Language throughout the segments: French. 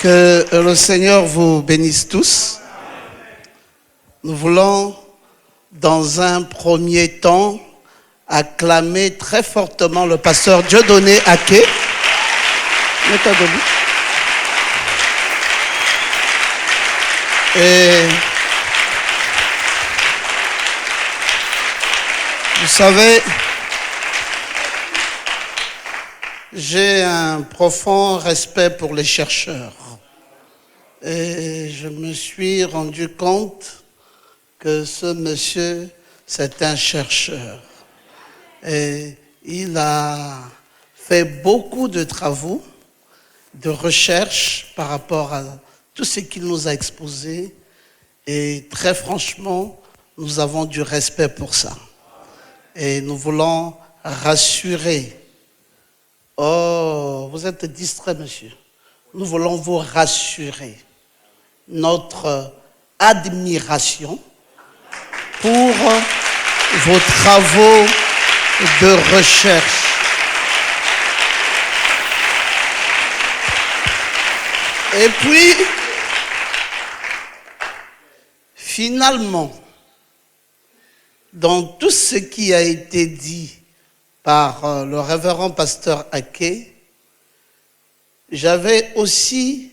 Que le Seigneur vous bénisse tous. Nous voulons, dans un premier temps, acclamer très fortement le pasteur Dieudonné Aké. Et vous savez, j'ai un profond respect pour les chercheurs. Et je me suis rendu compte que ce monsieur, c'est un chercheur. Et il a fait beaucoup de travaux, de recherche par rapport à tout ce qu'il nous a exposé. Et très franchement, nous avons du respect pour ça. Et nous voulons rassurer. Oh, vous êtes distrait, monsieur. Nous voulons vous rassurer. Notre admiration pour vos travaux de recherche. Et puis, finalement, dans tout ce qui a été dit par le révérend pasteur Aké, j'avais aussi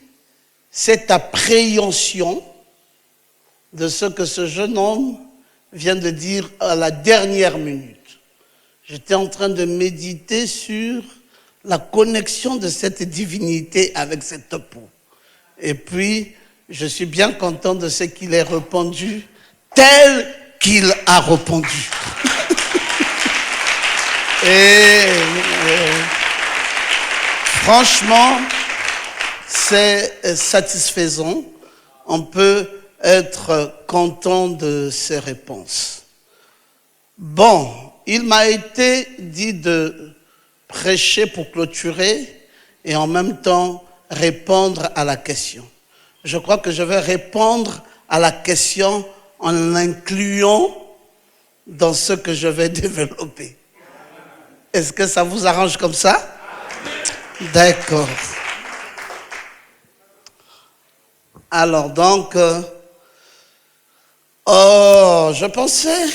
cette appréhension de ce que ce jeune homme vient de dire à la dernière minute. J'étais en train de méditer sur la connexion de cette divinité avec cette peau. Et puis, je suis bien content de ce qu'il ait répondu tel qu'il a répondu. Franchement, c'est satisfaisant. On peut être content de ces réponses. Bon, il m'a été dit de prêcher pour clôturer et en même temps répondre à la question. Je crois que je vais répondre à la question en l'incluant dans ce que je vais développer. Est-ce que ça vous arrange comme ça? D'accord. Alors donc, je pensais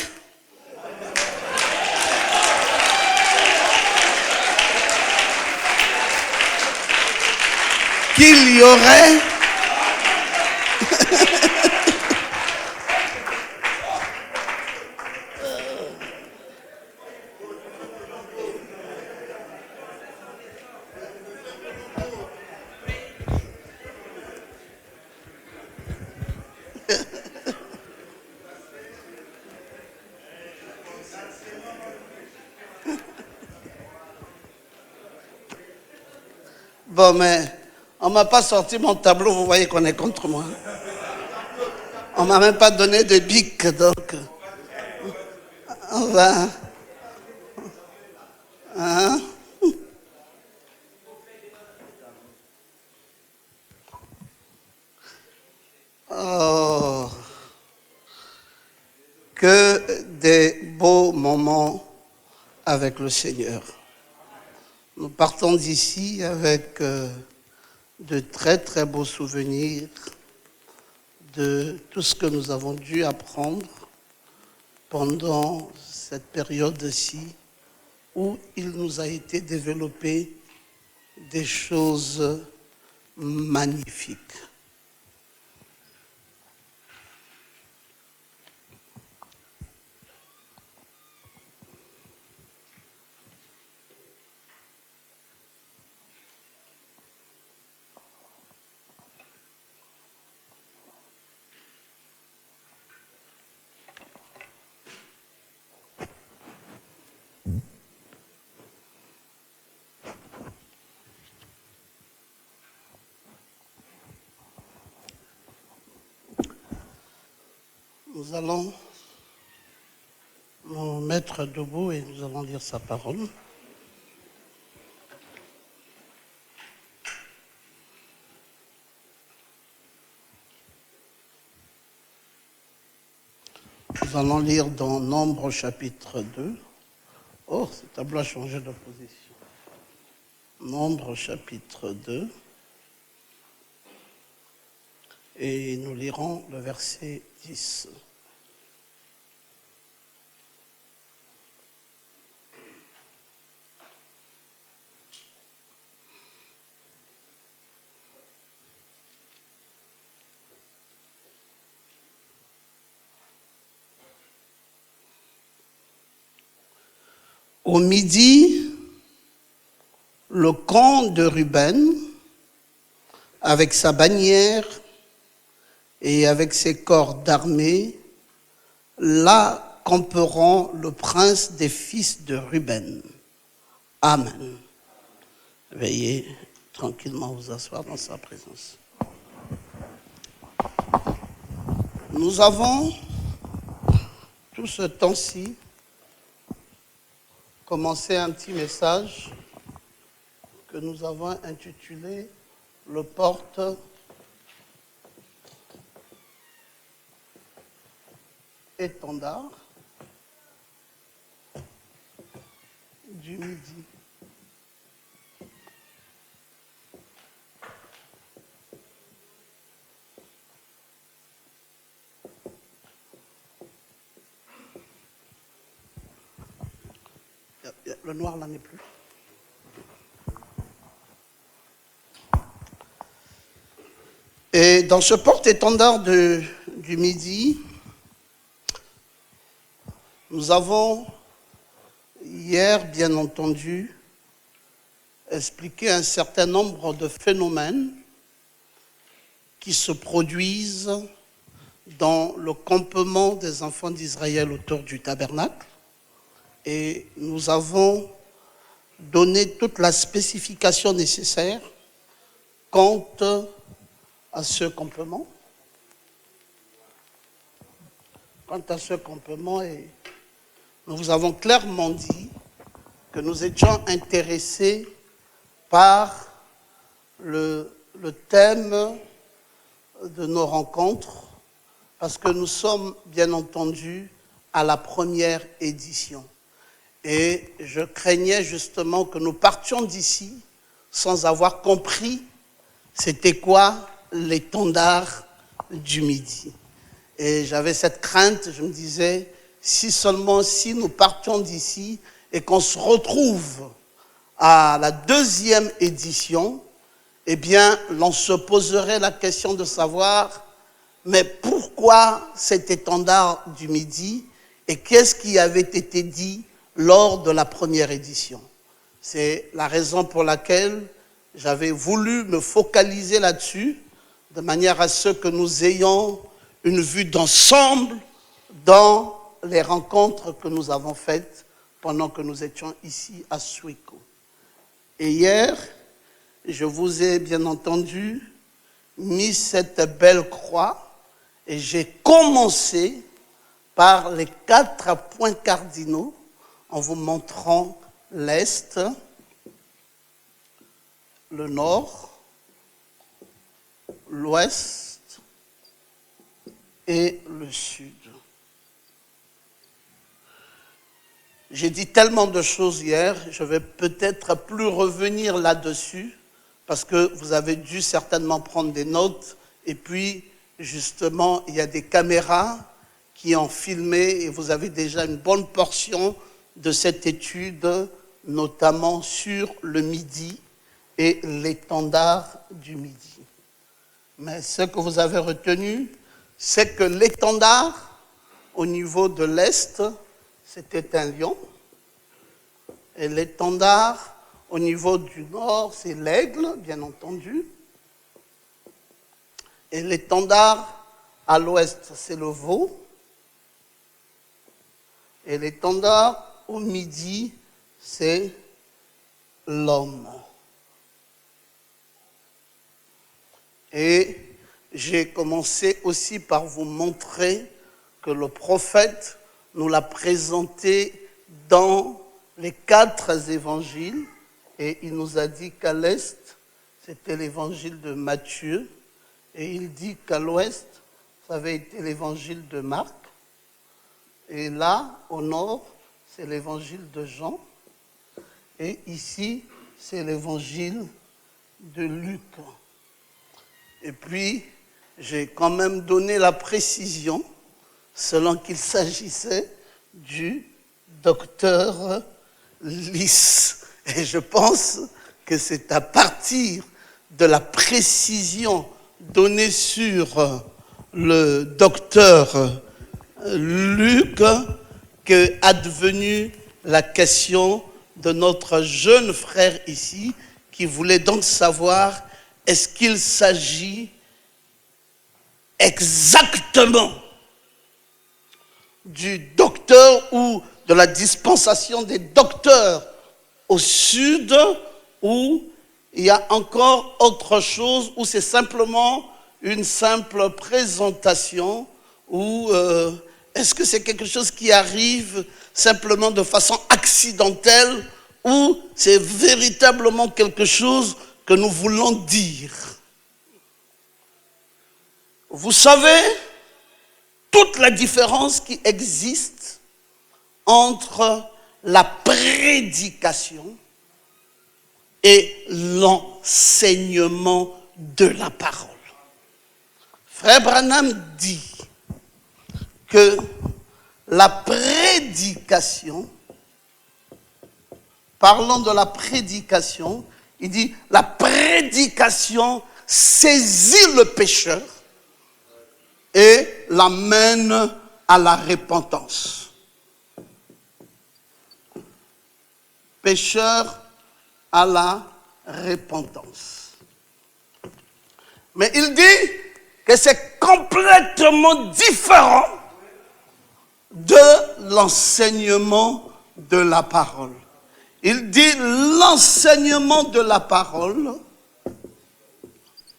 qu'il y aurait bon, mais on ne m'a pas sorti mon tableau, vous voyez qu'on est contre moi. On ne m'a même pas donné de bic, donc on va... Hein? Oh, que des beaux moments avec le Seigneur. Nous partons d'ici avec de très très beaux souvenirs de tout ce que nous avons dû apprendre pendant cette période-ci où il nous a été développé des choses magnifiques. Nous allons nous mettre debout et nous allons lire sa parole. Nous allons lire dans Nombre chapitre 2. Oh, ce tableau a changé de position. Nombre chapitre 2. et nous lirons le verset 10. Au midi, le camp de Ruben, avec sa bannière et avec ses corps d'armée, là camperont le prince des fils de Ruben. Amen. Veuillez tranquillement vous asseoir dans sa présence. Nous avons, tout ce temps-ci, commencé un petit message que nous avons intitulé « Le porte-étendard du Midi ». Le noir là n'est plus. Et dans ce porte-étendard du Midi, nous avons hier, bien entendu, expliqué un certain nombre de phénomènes qui se produisent dans le campement des enfants d'Israël autour du tabernacle. Et nous avons donné toute la spécification nécessaire quant à ce campement. Et nous vous avons clairement dit que nous étions intéressés par le thème de nos rencontres, parce que nous sommes bien entendu à la première édition. Et je craignais justement que nous partions d'ici sans avoir compris c'était quoi l'étendard du Midi. Et j'avais cette crainte, je me disais, si nous partions d'ici et qu'on se retrouve à la deuxième édition, eh bien, l'on se poserait la question de savoir, mais pourquoi cet étendard du Midi et qu'est-ce qui avait été dit lors de la première édition? C'est la raison pour laquelle j'avais voulu me focaliser là-dessus, de manière à ce que nous ayons une vue d'ensemble dans les rencontres que nous avons faites pendant que nous étions ici à Suiko. Et hier, je vous ai bien entendu mis cette belle croix et j'ai commencé par les 4 points cardinaux en vous montrant l'Est, le Nord, l'Ouest et le Sud. J'ai dit tellement de choses hier, je vais peut-être plus revenir là-dessus, parce que vous avez dû certainement prendre des notes, et puis justement, il y a des caméras qui ont filmé, et vous avez déjà une bonne portion de cette étude, notamment sur le Midi et l'étendard du Midi. Mais ce que vous avez retenu, c'est que l'étendard, au niveau de l'Est, c'était un lion. Et l'étendard, au niveau du Nord, c'est l'aigle, bien entendu. Et l'étendard, à l'Ouest, c'est le veau. Et l'étendard, au Midi, c'est l'homme. Et j'ai commencé aussi par vous montrer que le prophète nous l'a présenté dans les 4 évangiles. Et il nous a dit qu'à l'Est, c'était l'évangile de Matthieu. Et il dit qu'à l'Ouest, ça avait été l'évangile de Marc. Et là, au Nord, c'est l'évangile de Jean. Et ici, c'est l'évangile de Luc. Et puis, j'ai quand même donné la précision selon qu'il s'agissait du docteur Lys. Et je pense que c'est à partir de la précision donnée sur le docteur Luc que a devenue la question de notre jeune frère ici, qui voulait donc savoir est-ce qu'il s'agit exactement du docteur ou de la dispensation des docteurs au sud, ou il y a encore autre chose, ou c'est simplement une simple présentation, ou est-ce que c'est quelque chose qui arrive simplement de façon accidentelle, ou c'est véritablement quelque chose que nous voulons dire. Vous savez toute la différence qui existe entre la prédication et l'enseignement de la parole. Frère Branham dit que la prédication, parlons de la prédication, il dit la prédication saisit le pécheur et l'amène à la repentance. Pécheur à la repentance. Mais il dit que c'est complètement différent de l'enseignement de la parole. Il dit l'enseignement de la parole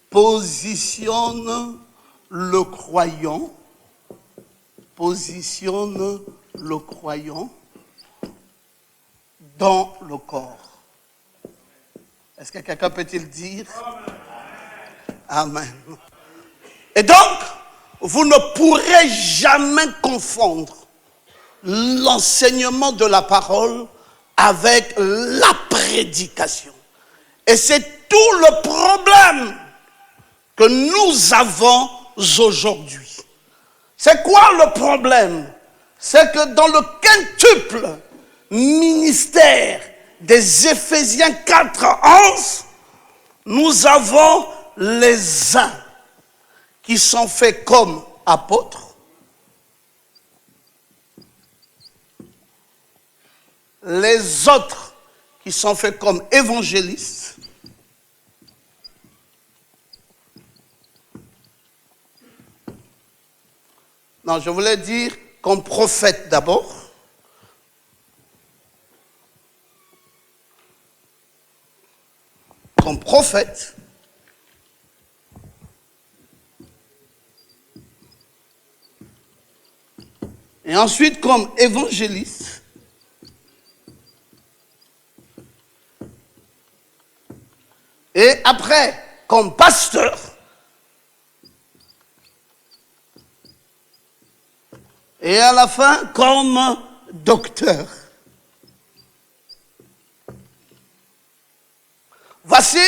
positionne le croyant dans le corps. Est-ce que quelqu'un peut-il dire? Amen. Et donc, vous ne pourrez jamais confondre l'enseignement de la parole avec la prédication. Et c'est tout le problème que nous avons aujourd'hui. C'est quoi le problème? C'est que dans le quintuple ministère des Éphésiens 4:11, nous avons les uns qui sont faits comme apôtres, les autres qui sont faits comme évangélistes, non, je voulais dire comme prophètes d'abord, comme prophètes, et ensuite comme évangélistes, et après comme pasteur, et à la fin comme docteur. Voici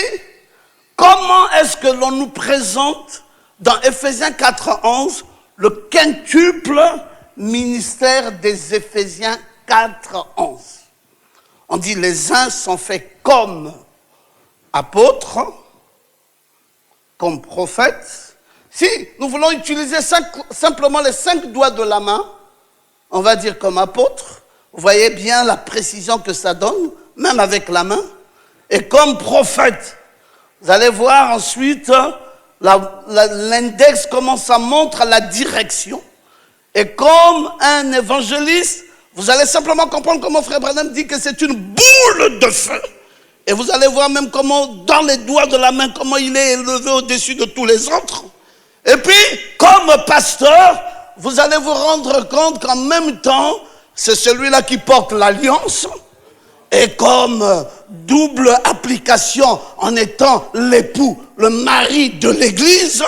comment est-ce que l'on nous présente dans Éphésiens 4:11 le quintuple ministère des Éphésiens 4:11. On dit les uns sont faits comme apôtres, comme prophètes. Si nous voulons utiliser simplement les 5 doigts de la main, on va dire comme apôtre. Vous voyez bien la précision que ça donne, même avec la main. Et comme prophète, vous allez voir ensuite l'index, comment ça montre la direction. Et comme un évangéliste, vous allez simplement comprendre comment Frère Branham dit que c'est une boule de feu. Et vous allez voir même comment, dans les doigts de la main, comment il est élevé au-dessus de tous les autres. Et puis, comme pasteur, vous allez vous rendre compte qu'en même temps, c'est celui-là qui porte l'alliance. Et comme double application en étant l'époux, le mari de l'église,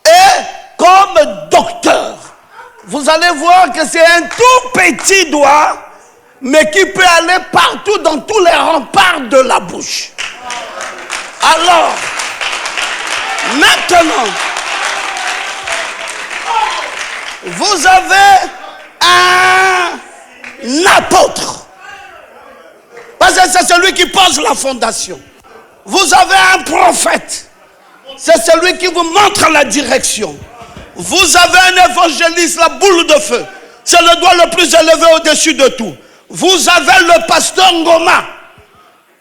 et comme docteur. Vous allez voir que c'est un tout petit doigt, mais qui peut aller partout dans tous les remparts de la bouche. Alors, maintenant, Vous avez un apôtre. Parce que c'est celui qui pose la fondation. Vous avez un prophète. C'est celui qui vous montre la direction. Vous avez un évangéliste, la boule de feu. C'est le doigt le plus élevé au-dessus de tout. Vous avez le pasteur Ngoma,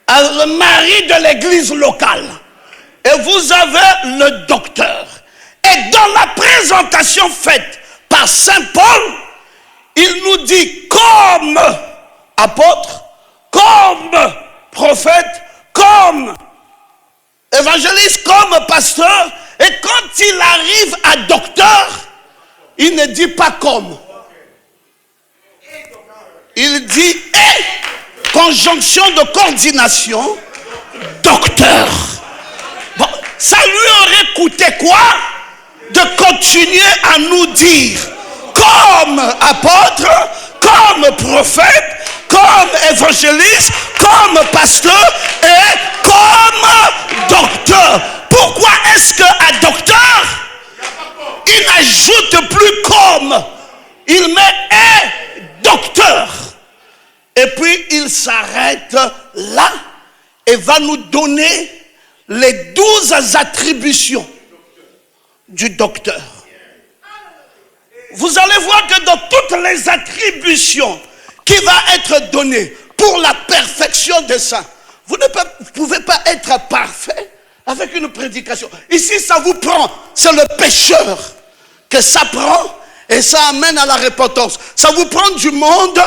le mari de l'église locale. Et vous avez le docteur. Et dans la présentation faite par Saint Paul, il nous dit comme apôtre, comme prophète, comme évangéliste, comme pasteur. Et quand il arrive à docteur, il ne dit pas comme. Il dit et conjonction de coordination, docteur. Bon, ça lui aurait coûté quoi de continuer à nous dire comme apôtre, comme prophète, comme évangéliste, comme pasteur et comme docteur. Pourquoi est-ce qu'à docteur, il n'ajoute plus comme, il met et docteur. Et puis il s'arrête là et va nous donner les 12 attributions du docteur. Vous allez voir que dans toutes les attributions qui va être données pour la perfection des saints, vous ne pouvez pas être parfait avec une prédication. Ici, ça vous prend. C'est le pécheur que ça prend et ça amène à la repentance. Ça vous prend du monde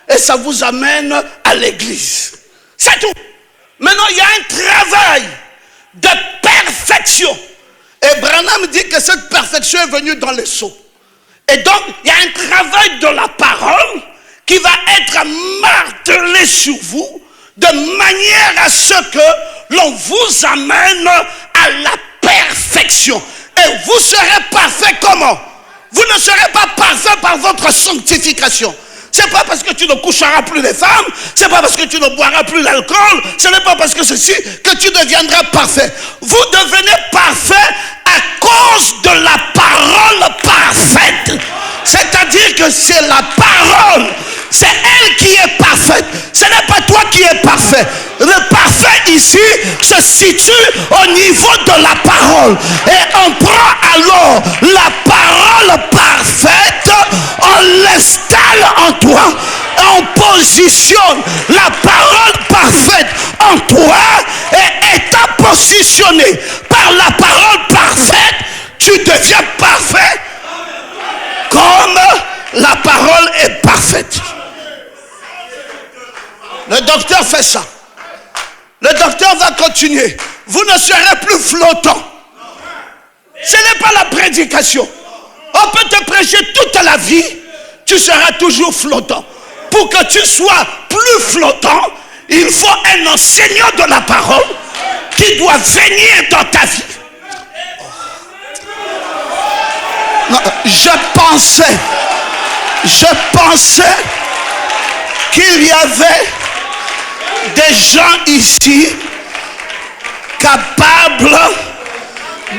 et ça vous amène à l'église. C'est tout. Maintenant, il y a un travail de perfection. Et Branham dit que cette perfection est venue dans les sceaux. Et donc, il y a un travail de la parole qui va être martelé sur vous de manière à ce que l'on vous amène à la perfection. Et vous serez parfait comment? Vous ne serez pas parfait par votre sanctification. C'est pas parce que tu ne coucheras plus les femmes, c'est pas parce que tu ne boiras plus l'alcool, ce n'est pas parce que ceci que tu deviendras parfait. Vous devenez parfait à cause de la parole parfaite. C'est-à-dire que c'est la parole, c'est elle qui est parfaite. Ce n'est pas toi qui es parfait. Le parfait ici se situe au niveau de la parole. Et on prend alors la parole parfaite, on l'installe en toi, et on positionne la parole parfaite en toi, et étant positionné par la parole parfaite, tu deviens parfait comme la parole est parfaite. Le docteur fait ça. Le docteur va continuer. Vous ne serez plus flottant. Ce n'est pas la prédication. On peut te prêcher toute la vie, tu seras toujours flottant. Pour que tu sois plus flottant, il faut un enseignant de la parole qui doit venir dans ta vie. Non, je pensais qu'il y avait des gens ici capables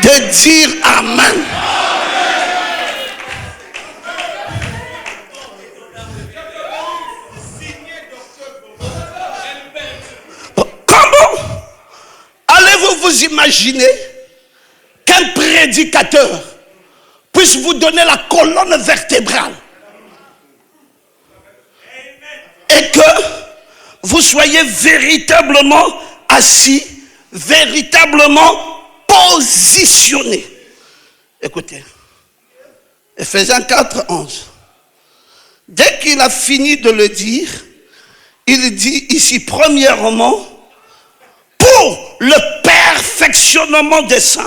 de dire Amen. Comment allez-vous vous imaginer qu'un prédicateur puisse vous donner la colonne vertébrale et que vous soyez véritablement assis, véritablement positionné? Écoutez, Ephésiens 4, 11. Dès qu'il a fini de le dire, il dit ici, premièrement, pour le perfectionnement des saints,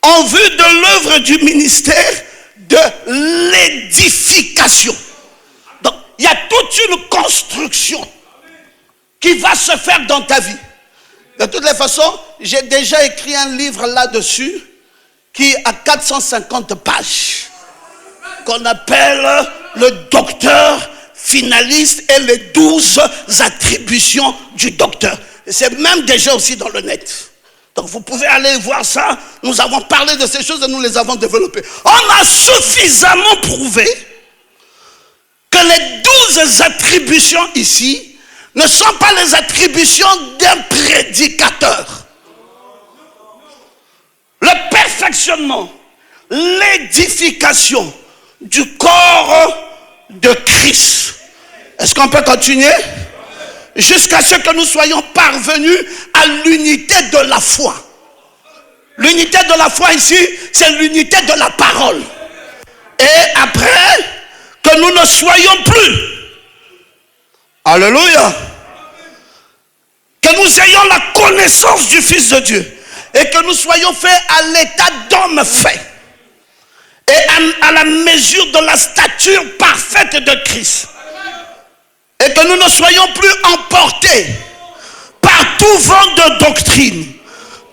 en vue de l'œuvre du ministère de l'édification. Donc, il y a toute une construction qui va se faire dans ta vie. De toutes les façons, j'ai déjà écrit un livre là-dessus qui a 450 pages, qu'on appelle le docteur finaliste et les 12 attributions du docteur. C'est même déjà aussi dans le net. Donc vous pouvez aller voir ça. Nous avons parlé de ces choses et nous les avons développées. On a suffisamment prouvé que les 12 attributions ici ne sont pas les attributions d'un prédicateur. Le perfectionnement, l'édification du corps de Christ. Est-ce qu'on peut continuer? Jusqu'à ce que nous soyons parvenus à l'unité de la foi. L'unité de la foi ici, c'est l'unité de la parole. Et après, que nous ne soyons plus. Alléluia. Que nous ayons la connaissance du Fils de Dieu. Et que nous soyons faits à l'état d'homme fait. Et à la mesure de la stature parfaite de Christ. Et que nous ne soyons plus emportés par tout vent de doctrine,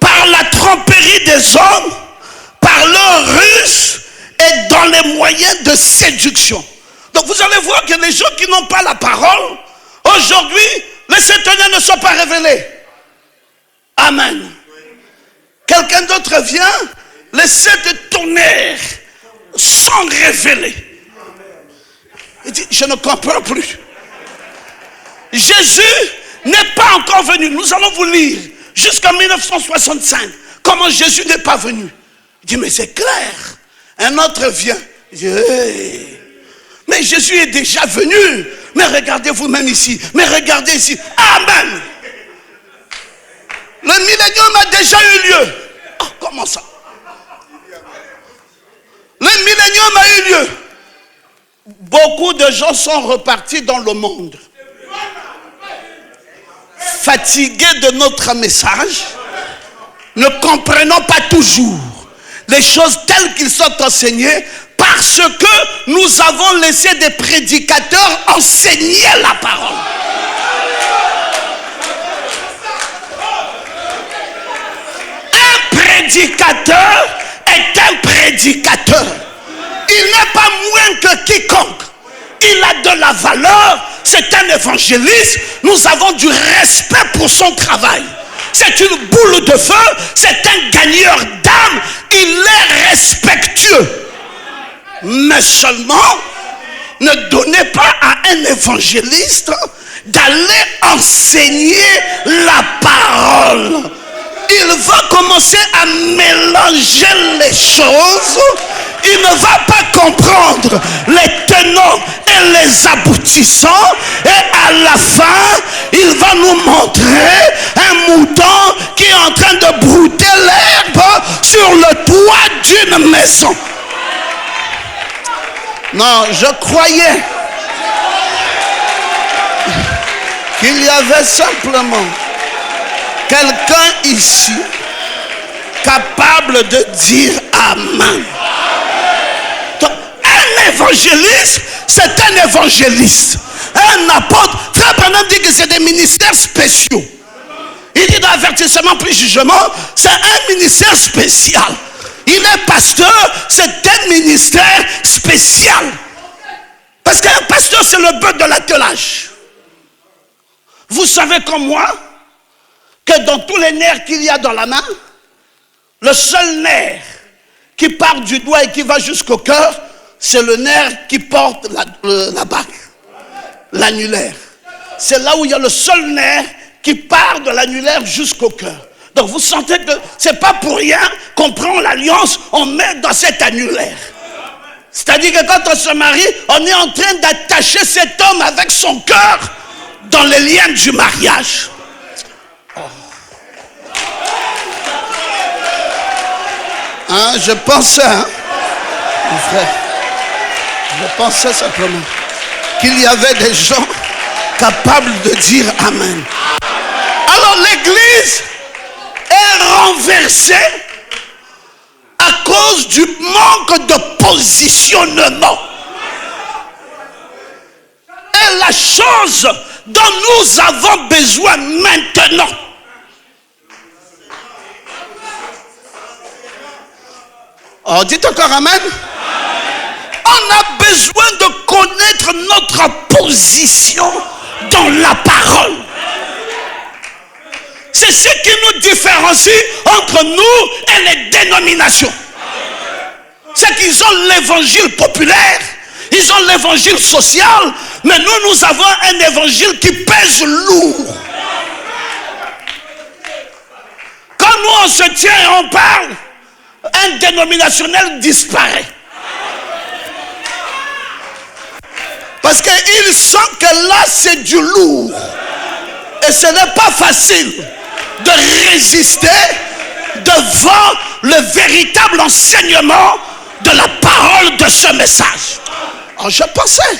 par la tromperie des hommes, par leur ruse et dans les moyens de séduction. Donc vous allez voir que les gens qui n'ont pas la parole, aujourd'hui, les sept tonnerres ne sont pas révélés. Amen. Quelqu'un d'autre vient, les sept tonnerres sont révélés. Il dit, je ne comprends plus. Jésus n'est pas encore venu. Nous allons vous lire jusqu'en 1965 comment Jésus n'est pas venu. Il dit, mais c'est clair. Un autre vient. Il dit, hey. Mais Jésus est déjà venu. Mais regardez vous-même ici. Mais regardez ici. Amen. Le millénium a déjà eu lieu. Oh, comment ça? Le millénium a eu lieu. Beaucoup de gens sont repartis dans le monde. Fatigués de notre message, ne comprenant pas toujours les choses telles qu'ils sont enseignées, parce que nous avons laissé des prédicateurs enseigner la parole. Un prédicateur est un prédicateur. Il n'est pas moins que quiconque. Il a de la valeur. C'est un évangéliste. Nous avons du respect pour son travail. C'est une boule de feu. C'est un gagneur d'âme. Il est respectueux. Mais seulement, ne donnez pas à un évangéliste d'aller enseigner la parole. Il va commencer à mélanger les choses. Il ne va pas comprendre les tenants et les aboutissants. Et à la fin, il va nous montrer un mouton qui est en train de brouter l'herbe sur le toit d'une maison. Non, je croyais qu'il y avait simplement quelqu'un ici capable de dire Amen. Donc, un évangéliste, c'est un évangéliste. Un apôtre, Frère Branham dit que c'est des ministères spéciaux. Il dit dans avertissement puis jugement, c'est un ministère spécial. Il est pasteur, c'est un ministère spécial. Parce qu'un pasteur, c'est le bœuf de l'attelage. Vous savez comme moi, que dans tous les nerfs qu'il y a dans la main, le seul nerf qui part du doigt et qui va jusqu'au cœur, c'est le nerf qui porte la bague, l'annulaire. C'est là où il y a le seul nerf qui part de l'annulaire jusqu'au cœur. Donc vous sentez que c'est pas pour rien qu'on prend l'alliance, on met dans cet annulaire. C'est-à-dire que quand on se marie, on est en train d'attacher cet homme avec son cœur dans les liens du mariage. Oh. Hein, je pensais, mon frère, je pensais simplement qu'il y avait des gens capables de dire Amen. Alors l'église est renversée à cause du manque de positionnement. Et la chose dont nous avons besoin maintenant, oh, dites encore Amen. On a besoin de connaître notre position dans la parole. C'est C'est ce qui nous différencie entre nous et les dénominations. C'est qu'ils ont l'évangile populaire, ils ont l'évangile social, mais nous avons un évangile qui pèse lourd. Quand nous on se tient et on parle, un dénominationnel disparaît. Parce qu'il sent que là c'est du lourd. Et ce n'est pas facile de résister devant le véritable enseignement de la parole de ce message. Alors je pensais.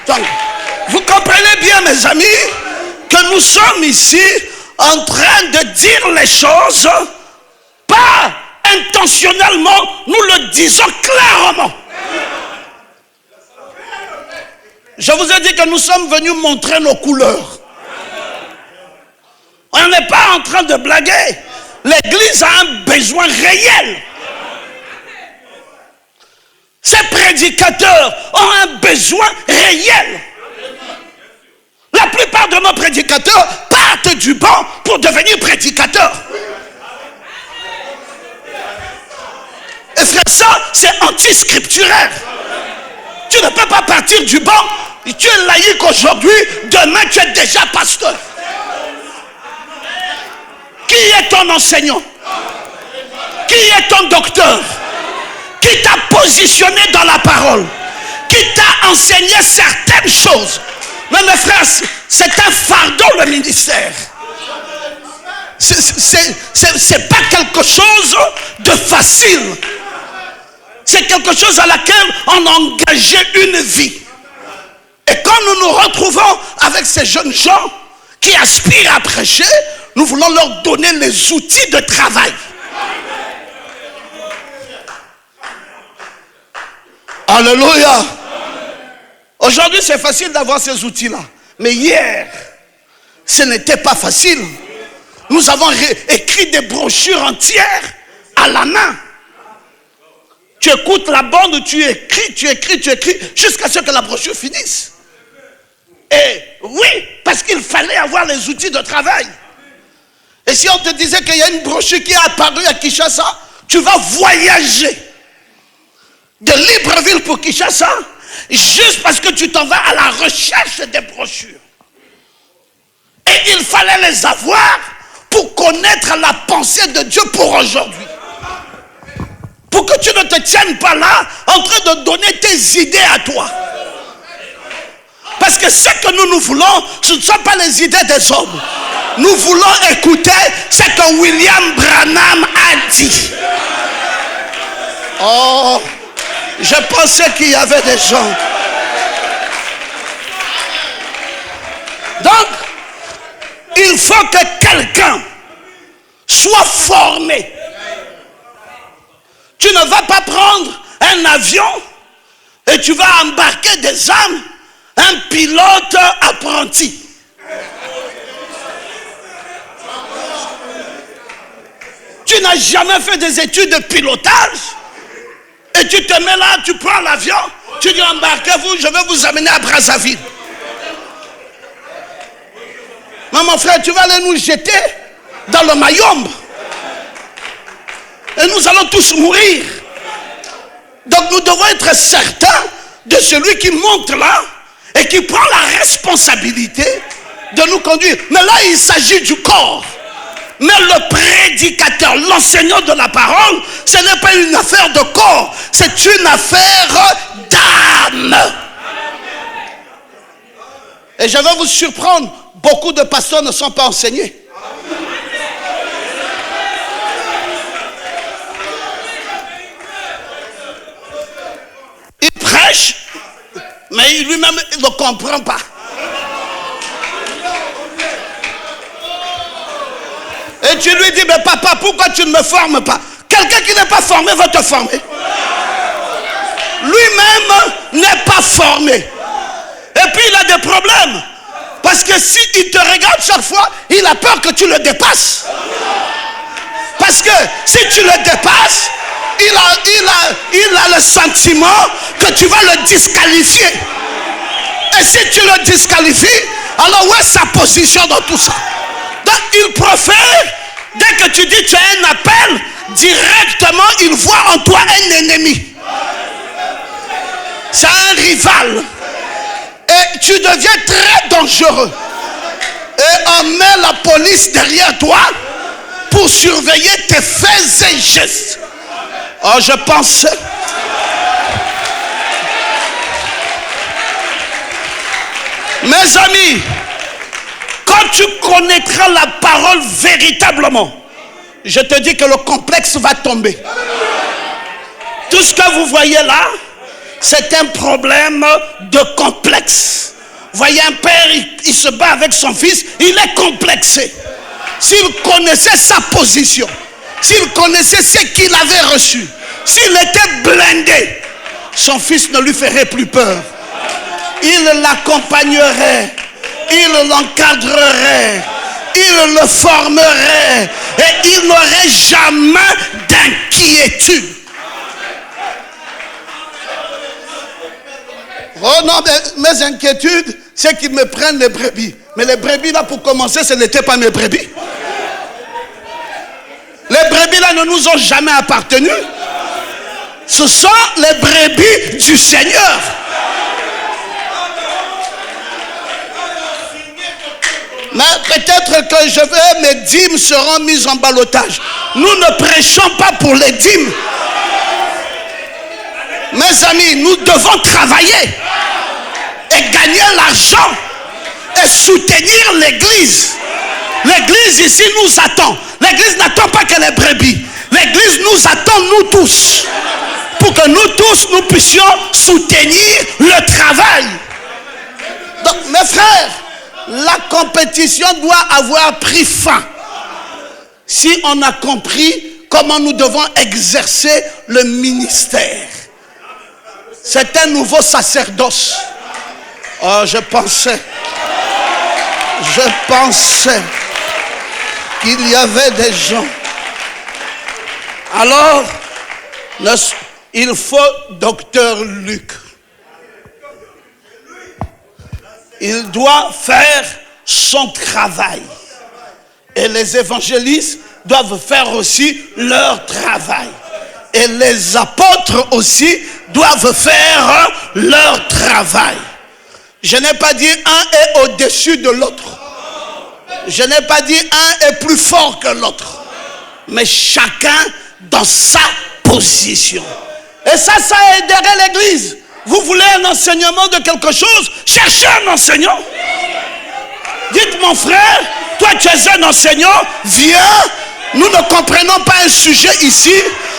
Donc, vous comprenez bien, mes amis, que nous sommes ici en train de dire les choses, pas intentionnellement, nous le disons clairement. Je vous ai dit que nous sommes venus montrer nos couleurs. On n'est pas en train de blaguer. L'église a un besoin réel. Ces prédicateurs ont un besoin réel. La plupart de nos prédicateurs partent du banc pour devenir prédicateurs. Et frère, ça, c'est anti-scripturaire. Tu ne peux pas partir du banc. Tu es laïque aujourd'hui, demain tu es déjà pasteur. Qui est ton enseignant? Qui est ton docteur? Qui t'a positionné dans la parole? Qui t'a enseigné certaines choses? Mais mes frères, c'est un fardeau le ministère. C'est pas quelque chose de facile. C'est quelque chose à laquelle on a engagé une vie. Et quand nous nous retrouvons avec ces jeunes gens qui aspirent à prêcher, nous voulons leur donner les outils de travail. Alléluia. Aujourd'hui, c'est facile d'avoir ces outils-là. Mais hier, ce n'était pas facile. Nous avons écrit des brochures entières à la main. Tu écoutes la bande, tu écris, jusqu'à ce que la brochure finisse. Et oui, parce qu'il fallait avoir les outils de travail. Et si on te disait qu'il y a une brochure qui est apparue à Kinshasa, tu vas voyager de Libreville pour Kinshasa, juste parce que tu t'en vas à la recherche des brochures. Et il fallait les avoir pour connaître la pensée de Dieu pour aujourd'hui. Pour que tu ne te tiennes pas là en train de donner tes idées à toi. Parce que ce que nous voulons, ce ne sont pas les idées des hommes. Nous voulons écouter ce que William Branham a dit. Oh, je pensais qu'il y avait des gens. Donc, il faut que quelqu'un soit formé. Tu ne vas pas prendre un avion et tu vas embarquer des âmes, un pilote apprenti. Tu n'as jamais fait des études de pilotage et tu te mets là, tu prends l'avion, tu dis embarquez-vous, je vais vous amener à Brazzaville. Mais mon frère, tu vas aller nous jeter dans le Mayombe. Et nous allons tous mourir. Donc nous devons être certains de celui qui monte là et qui prend la responsabilité de nous conduire. Mais là, il s'agit du corps. Mais le prédicateur, l'enseignant de la parole, ce n'est pas une affaire de corps, c'est une affaire d'âme. Et je vais vous surprendre, beaucoup de pasteurs ne sont pas enseignés. Il prêche, mais lui-même ne comprend pas. Et tu lui dis, mais papa, pourquoi tu ne me formes pas? Quelqu'un qui n'est pas formé va te former. Lui-même n'est pas formé. Et puis il a des problèmes. Parce que s'il te regarde chaque fois, il a peur que tu le dépasses. Parce que si tu le dépasses, il a le sentiment que tu vas le disqualifier. Et si tu le disqualifies, alors où est sa position dans tout ça? Donc il préfère, dès que tu dis tu as un appel, directement il voit en toi un ennemi. C'est un rival. Et tu deviens très dangereux. Et on met la police derrière toi pour surveiller tes faits et gestes. Oh, je pense. Mes amis, quand tu connaîtras la parole véritablement, je te dis que le complexe va tomber. Tout ce que vous voyez là, c'est un problème de complexe. Voyez un père, il se bat avec son fils, il est complexé. S'il connaissait sa position, s'il connaissait ce qu'il avait reçu, s'il était blindé, son fils ne lui ferait plus peur. Il l'accompagnerait, il l'encadrerait, il le formerait et il n'aurait jamais d'inquiétude. Oh non, mes inquiétudes, c'est qu'ils me prennent les brebis. Mais les brebis là, pour commencer, ce n'étaient pas mes brebis. Les brebis là ne nous ont jamais appartenu. Ce sont les brebis du Seigneur. Mais peut-être que mes dîmes seront mises en ballottage. Nous ne prêchons pas pour les dîmes. Mes amis, nous devons travailler et gagner l'argent et soutenir l'église. L'église ici nous attend. L'église n'attend pas que les brebis. L'église nous attend, nous tous, pour que nous tous, nous puissions soutenir le travail. Donc, mes frères, la compétition doit avoir pris fin. Si on a compris comment nous devons exercer le ministère. C'est un nouveau sacerdoce. Oh, je pensais qu'il y avait des gens. Alors, il faut docteur Luc. Il doit faire son travail. Et les évangélistes doivent faire aussi leur travail. Et les apôtres aussi doivent faire leur travail. Je n'ai pas dit un est au-dessus de l'autre. Je n'ai pas dit un est plus fort que l'autre. Mais chacun dans sa position. Et ça aiderait l'église. Vous voulez un enseignement de quelque chose? Cherchez un enseignant. Dites mon frère, toi tu es un enseignant, viens. Nous ne comprenons pas un sujet ici,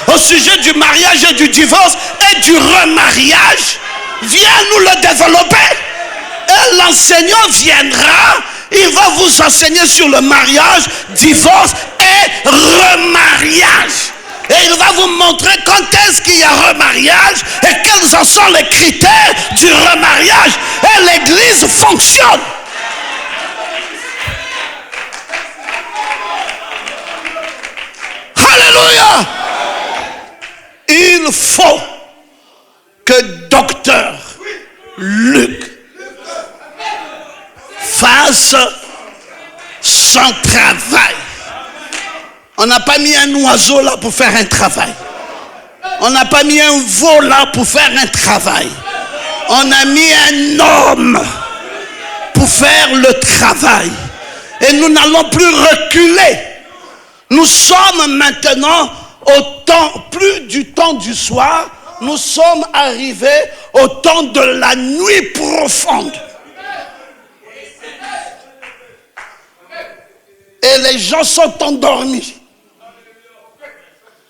au sujet du mariage et du divorce et du remariage. Viens nous le développer. Et l'enseignant viendra, il va vous enseigner sur le mariage, divorce et remariage. Et il va vous montrer quand est-ce qu'il y a remariage et quels en sont les critères du remariage. Et l'église fonctionne. Alléluia. Il faut que docteur Luc fasse son travail. On n'a pas mis un oiseau là pour faire un travail. On n'a pas mis un veau là pour faire un travail. On a mis un homme pour faire le travail. Et nous n'allons plus reculer. Nous sommes maintenant au temps, plus du temps du soir, nous sommes arrivés au temps de la nuit profonde. Et les gens sont endormis.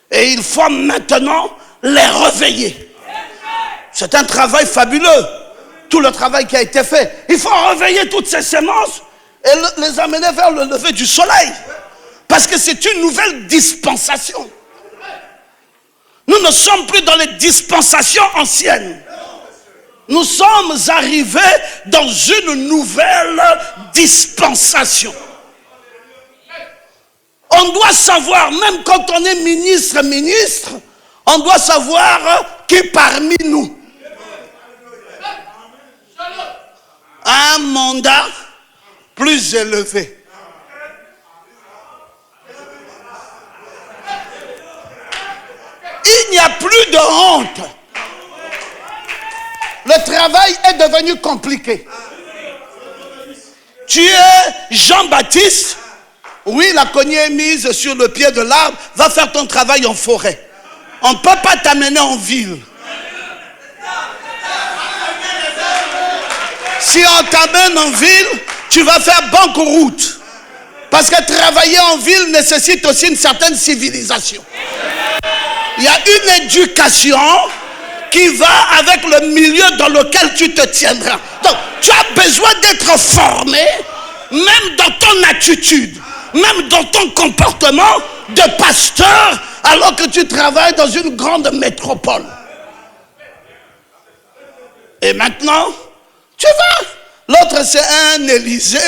Et il faut maintenant les réveiller. C'est un travail fabuleux. Tout le travail qui a été fait. Il faut réveiller toutes ces semences et les amener vers le lever du soleil. Parce que c'est une nouvelle dispensation. Nous ne sommes plus dans les dispensations anciennes. Nous sommes arrivés dans une nouvelle dispensation. On doit savoir, même quand on est ministre, on doit savoir qui parmi nous. à un mandat plus élevé. Il n'y a plus de honte. Le travail est devenu compliqué. Tu es Jean-Baptiste. Oui, la cognée est mise sur le pied de l'arbre. Va faire ton travail en forêt. On ne peut pas t'amener en ville. Si on t'amène en ville, tu vas faire banqueroute. Parce que travailler en ville nécessite aussi une certaine civilisation. Il y a une éducation qui va avec le milieu dans lequel tu te tiendras. Donc, tu as besoin d'être formé, même dans ton attitude, même dans ton comportement de pasteur, alors que tu travailles dans une grande métropole. Et maintenant, tu vas. L'autre, c'est un Élysée.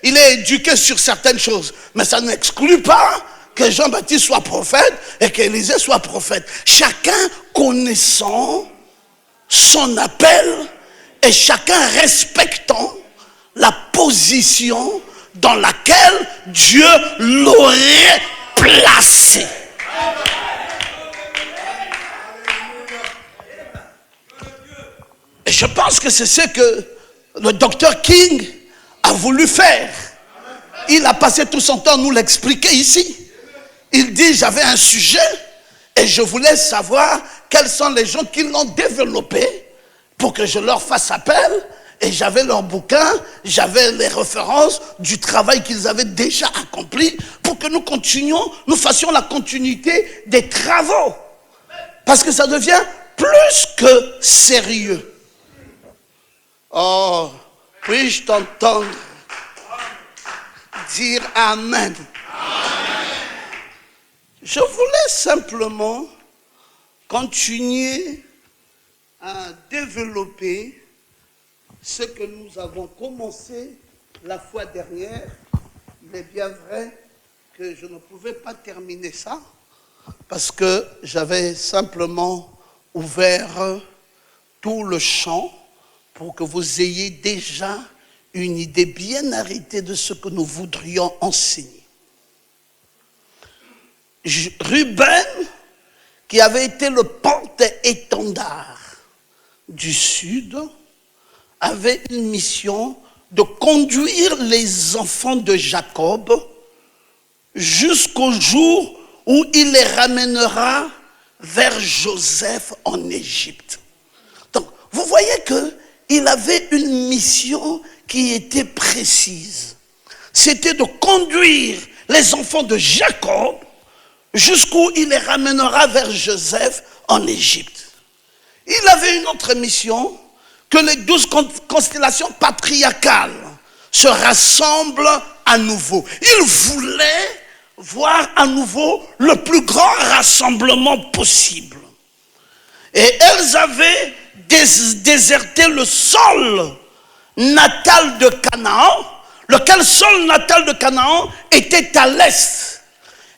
Il est éduqué sur certaines choses. Mais ça n'exclut pas que Jean-Baptiste soit prophète et qu'Élysée soit prophète. Chacun connaissant son appel et chacun respectant la position dans laquelle Dieu l'aurait placé. Et je pense que c'est ce que le docteur King a voulu faire. Il a passé tout son temps à nous l'expliquer ici. Il dit, j'avais un sujet et je voulais savoir quels sont les gens qui l'ont développé pour que je leur fasse appel. Et j'avais leurs bouquins, j'avais les références du travail qu'ils avaient déjà accompli pour que nous continuions, nous fassions la continuité des travaux. Parce que ça devient plus que sérieux. Oh, puis-je t'entendre dire Amen. Je voulais simplement continuer à développer ce que nous avons commencé la fois dernière. Il est bien vrai que je ne pouvais pas terminer ça parce que j'avais simplement ouvert tout le champ pour que vous ayez déjà une idée bien arrêtée de ce que nous voudrions enseigner. Ruben, qui avait été le porte-étendard du Sud, avait une mission de conduire les enfants de Jacob jusqu'au jour où il les ramènera vers Joseph en Égypte. Donc, vous voyez qu'il avait une mission qui était précise. C'était de conduire les enfants de Jacob jusqu'où il les ramènera vers Joseph en Égypte. Il avait une autre mission, que les 12 constellations patriarcales se rassemblent à nouveau. Il voulait voir à nouveau le plus grand rassemblement possible. Et elles avaient déserté le sol natal de Canaan, lequel sol natal de Canaan était à l'est.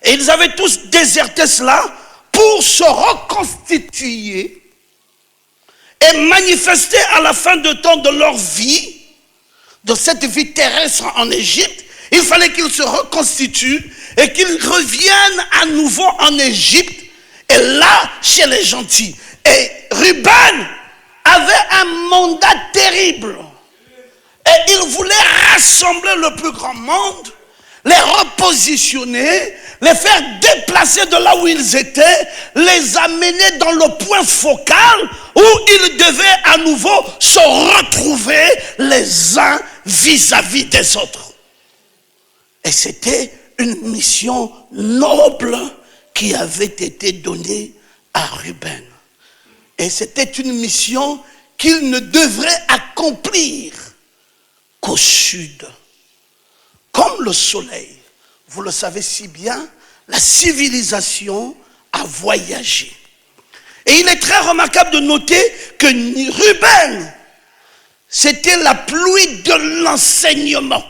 Et ils avaient tous déserté cela pour se reconstituer et manifester à la fin de temps de leur vie, de cette vie terrestre en Égypte. Il fallait qu'ils se reconstituent et qu'ils reviennent à nouveau en Égypte et là chez les gentils. Et Ruben avait un mandat terrible et il voulait rassembler le plus grand monde, les repositionner, les faire déplacer de là où ils étaient, les amener dans le point focal où ils devaient à nouveau se retrouver les uns vis-à-vis des autres. Et c'était une mission noble qui avait été donnée à Ruben. Et c'était une mission qu'il ne devrait accomplir qu'au sud. Comme le soleil, vous le savez si bien, la civilisation a voyagé. Et il est très remarquable de noter que Ruben, c'était la pluie de l'enseignement.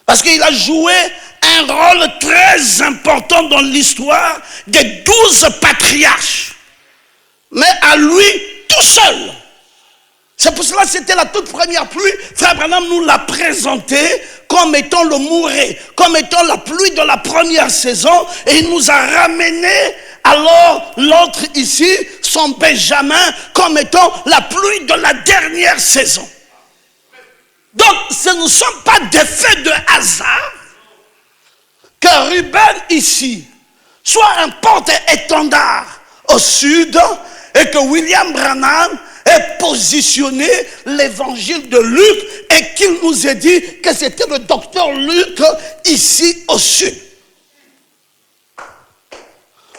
Parce qu'il a joué un rôle très important dans l'histoire des 12 patriarches. Mais à lui, tout seul, C'est pour cela que c'était la toute première pluie. Frère Branham nous l'a présenté comme étant le mouret, comme étant la pluie de la première saison. Et il nous a ramené alors l'autre ici, son Benjamin, comme étant la pluie de la dernière saison. Donc ce ne sont pas des faits de hasard que Ruben ici soit un porte-étendard au sud et que William Branham ait positionné l'évangile de Luc et qu'il nous ait dit que c'était le docteur Luc ici au sud.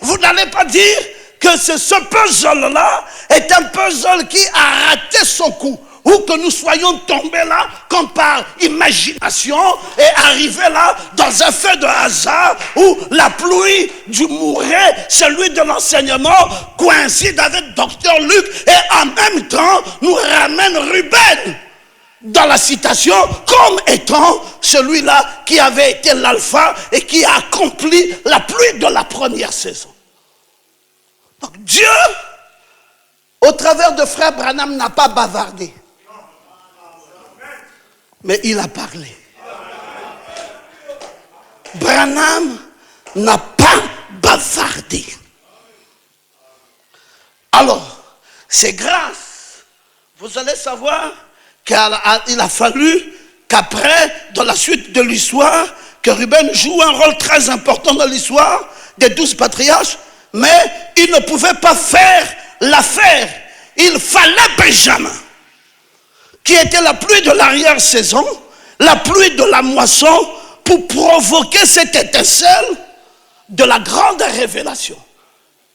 Vous n'allez pas dire que ce puzzle-là est un puzzle qui a raté son coup, ou que nous soyons tombés là comme par imagination et arrivés là dans un fait de hasard où la pluie du mouret, celui de l'enseignement, coïncide avec docteur Luc et en même temps nous ramène Ruben dans la citation comme étant celui-là qui avait été l'alpha et qui a accompli la pluie de la première saison. Donc Dieu, au travers de frère Branham, n'a pas bavardé. Mais il a parlé. Branham n'a pas bavardé. Alors, c'est grâce. Vous allez savoir qu'il a fallu qu'après, dans la suite de l'histoire, que Ruben joue un rôle très important dans l'histoire des 12 patriarches, mais il ne pouvait pas faire l'affaire. Il fallait Benjamin, qui était la pluie de l'arrière-saison, la pluie de la moisson, pour provoquer cette étincelle de la grande révélation.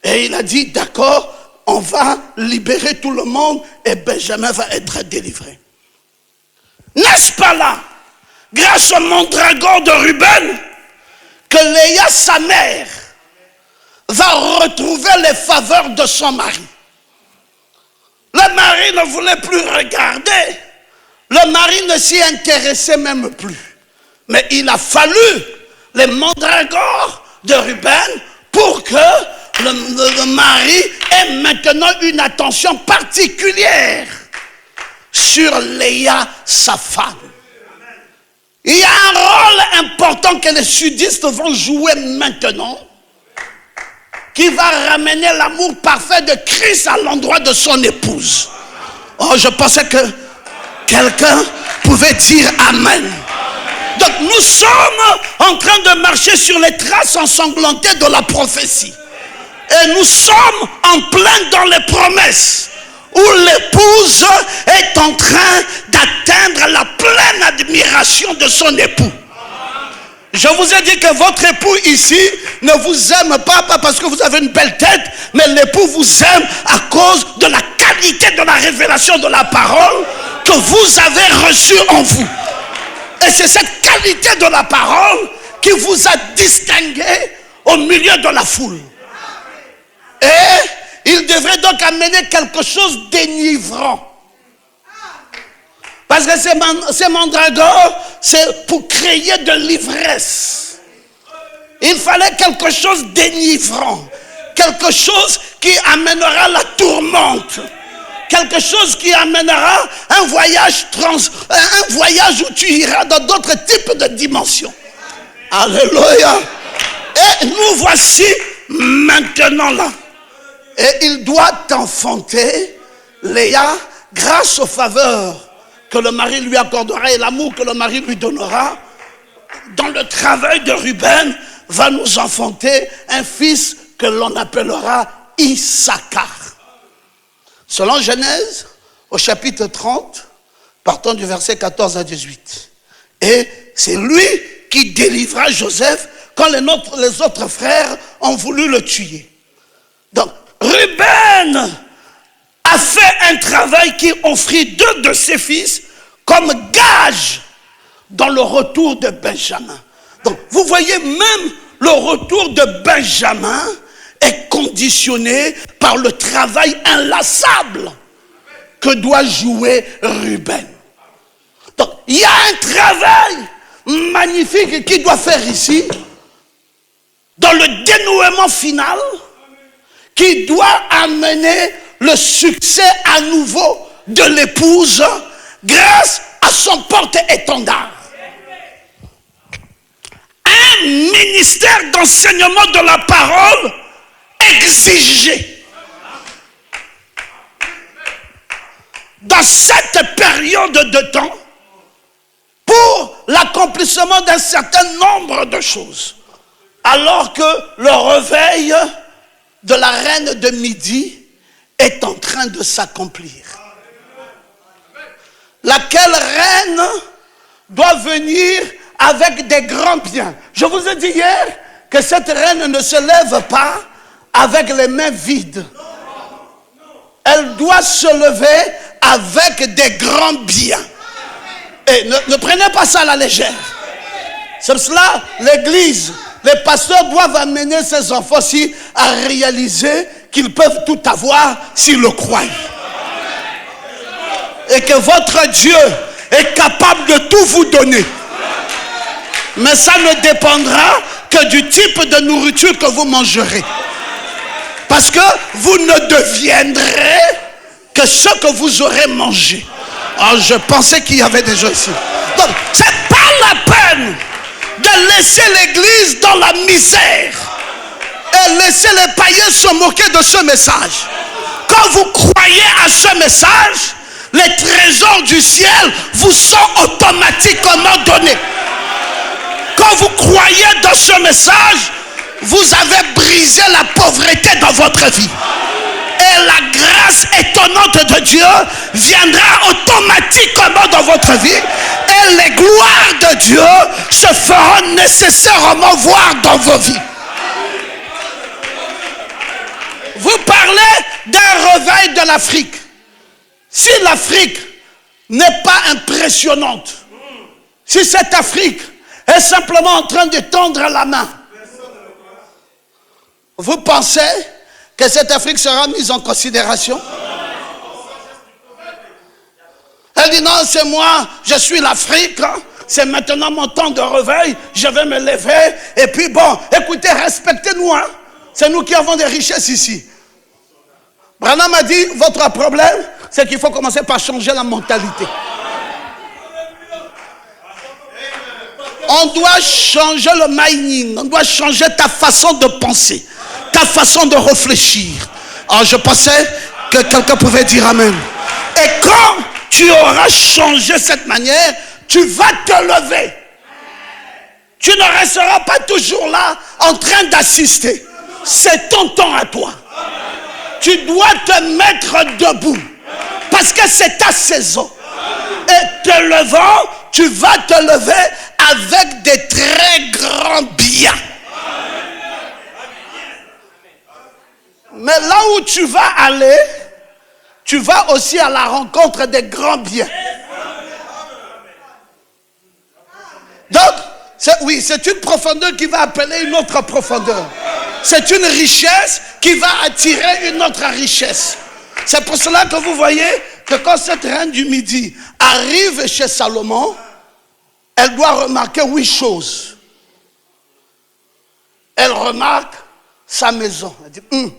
Et il a dit, d'accord, on va libérer tout le monde et Benjamin va être délivré. N'est-ce pas là, grâce au mandragore de Ruben, que Léa, sa mère, va retrouver les faveurs de son mari? Le mari ne voulait plus regarder. Le mari ne s'y intéressait même plus. Mais il a fallu les mandragores de Ruben pour que le mari ait maintenant une attention particulière sur Léa, sa femme. Il y a un rôle important que les sudistes vont jouer maintenant, qui va ramener l'amour parfait de Christ à l'endroit de son épouse. Oh, je pensais que quelqu'un pouvait dire Amen. Donc nous sommes en train de marcher sur les traces ensanglantées de la prophétie. Et nous sommes en plein dans les promesses, où l'épouse est en train d'atteindre la pleine admiration de son époux. Je vous ai dit que votre époux ici ne vous aime pas parce que vous avez une belle tête, mais l'époux vous aime à cause de la qualité de la révélation de la parole que vous avez reçue en vous. Et c'est cette qualité de la parole qui vous a distingué au milieu de la foule. Et il devrait donc amener quelque chose d'enivrant. Parce que ces mandragores, c'est pour créer de l'ivresse. Il fallait quelque chose d'enivrant. Quelque chose qui amènera la tourmente. Quelque chose qui amènera un voyage où tu iras dans d'autres types de dimensions. Alléluia. Et nous voici maintenant là. Et il doit enfanter Léa grâce aux faveurs que le mari lui accordera et l'amour que le mari lui donnera. Dans le travail de Ruben, va nous enfanter un fils que l'on appellera Issachar. Selon Genèse, au chapitre 30, partant du verset 14 à 18. Et c'est lui qui délivra Joseph quand les autres frères ont voulu le tuer. Donc, Ruben a fait un travail qui offrit 2 de ses fils comme gage dans le retour de Benjamin. Donc, vous voyez, même le retour de Benjamin est conditionné par le travail inlassable que doit jouer Ruben. Donc, il y a un travail magnifique qu'il doit faire ici, dans le dénouement final, qui doit amener le succès à nouveau de l'épouse grâce à son porte-étendard. Un ministère d'enseignement de la parole exigé. Dans cette période de temps, pour l'accomplissement d'un certain nombre de choses. Alors que le réveil de la reine de midi est en train de s'accomplir. Laquelle reine doit venir avec des grands biens. Je vous ai dit hier que cette reine ne se lève pas avec les mains vides. Elle doit se lever avec des grands biens. Et ne prenez pas ça à la légère. C'est pour cela, l'église, les pasteurs doivent amener ces enfants-ci à réaliser qu'ils peuvent tout avoir s'ils le croient. Et que votre Dieu est capable de tout vous donner. Mais ça ne dépendra que du type de nourriture que vous mangerez. Parce que vous ne deviendrez que ce que vous aurez mangé. Alors je pensais qu'il y avait des gens ici. Donc, c'est pas la peine de laisser l'église dans la misère et laisser les païens se moquer de ce message. Quand vous croyez à ce message, les trésors du ciel vous sont automatiquement donnés. Quand vous croyez dans ce message, vous avez brisé la pauvreté dans votre vie. Et la grâce étonnante de Dieu viendra automatiquement dans votre vie. Et les gloires de Dieu se feront nécessairement voir dans vos vies. Vous parlez d'un réveil de l'Afrique. Si l'Afrique n'est pas impressionnante, si cette Afrique est simplement en train de tendre la main, vous pensez que cette Afrique sera mise en considération? Elle dit non, c'est moi, je suis l'Afrique, hein. C'est maintenant mon temps de réveil, je vais me lever, et puis bon, écoutez, respectez-nous, hein. C'est nous qui avons des richesses ici. Branham a dit, votre problème, c'est qu'il faut commencer par changer la mentalité. On doit changer le mining, on doit changer ta façon de penser, ta façon de réfléchir. Alors je pensais que quelqu'un pouvait dire amen. Et quand tu auras changé cette manière, tu vas te lever. Tu ne resteras pas toujours là en train d'assister. C'est ton temps à toi. Tu dois te mettre debout. Parce que c'est ta saison. Et te levant, tu vas te lever avec des très grands biens. Mais là où tu vas aller, tu vas aussi à la rencontre des grands biens. Donc, c'est une profondeur qui va appeler une autre profondeur. C'est une richesse qui va attirer une autre richesse. C'est pour cela que vous voyez que quand cette reine du Midi arrive chez Salomon, elle doit remarquer 8 choses. Elle remarque sa maison. Elle dit,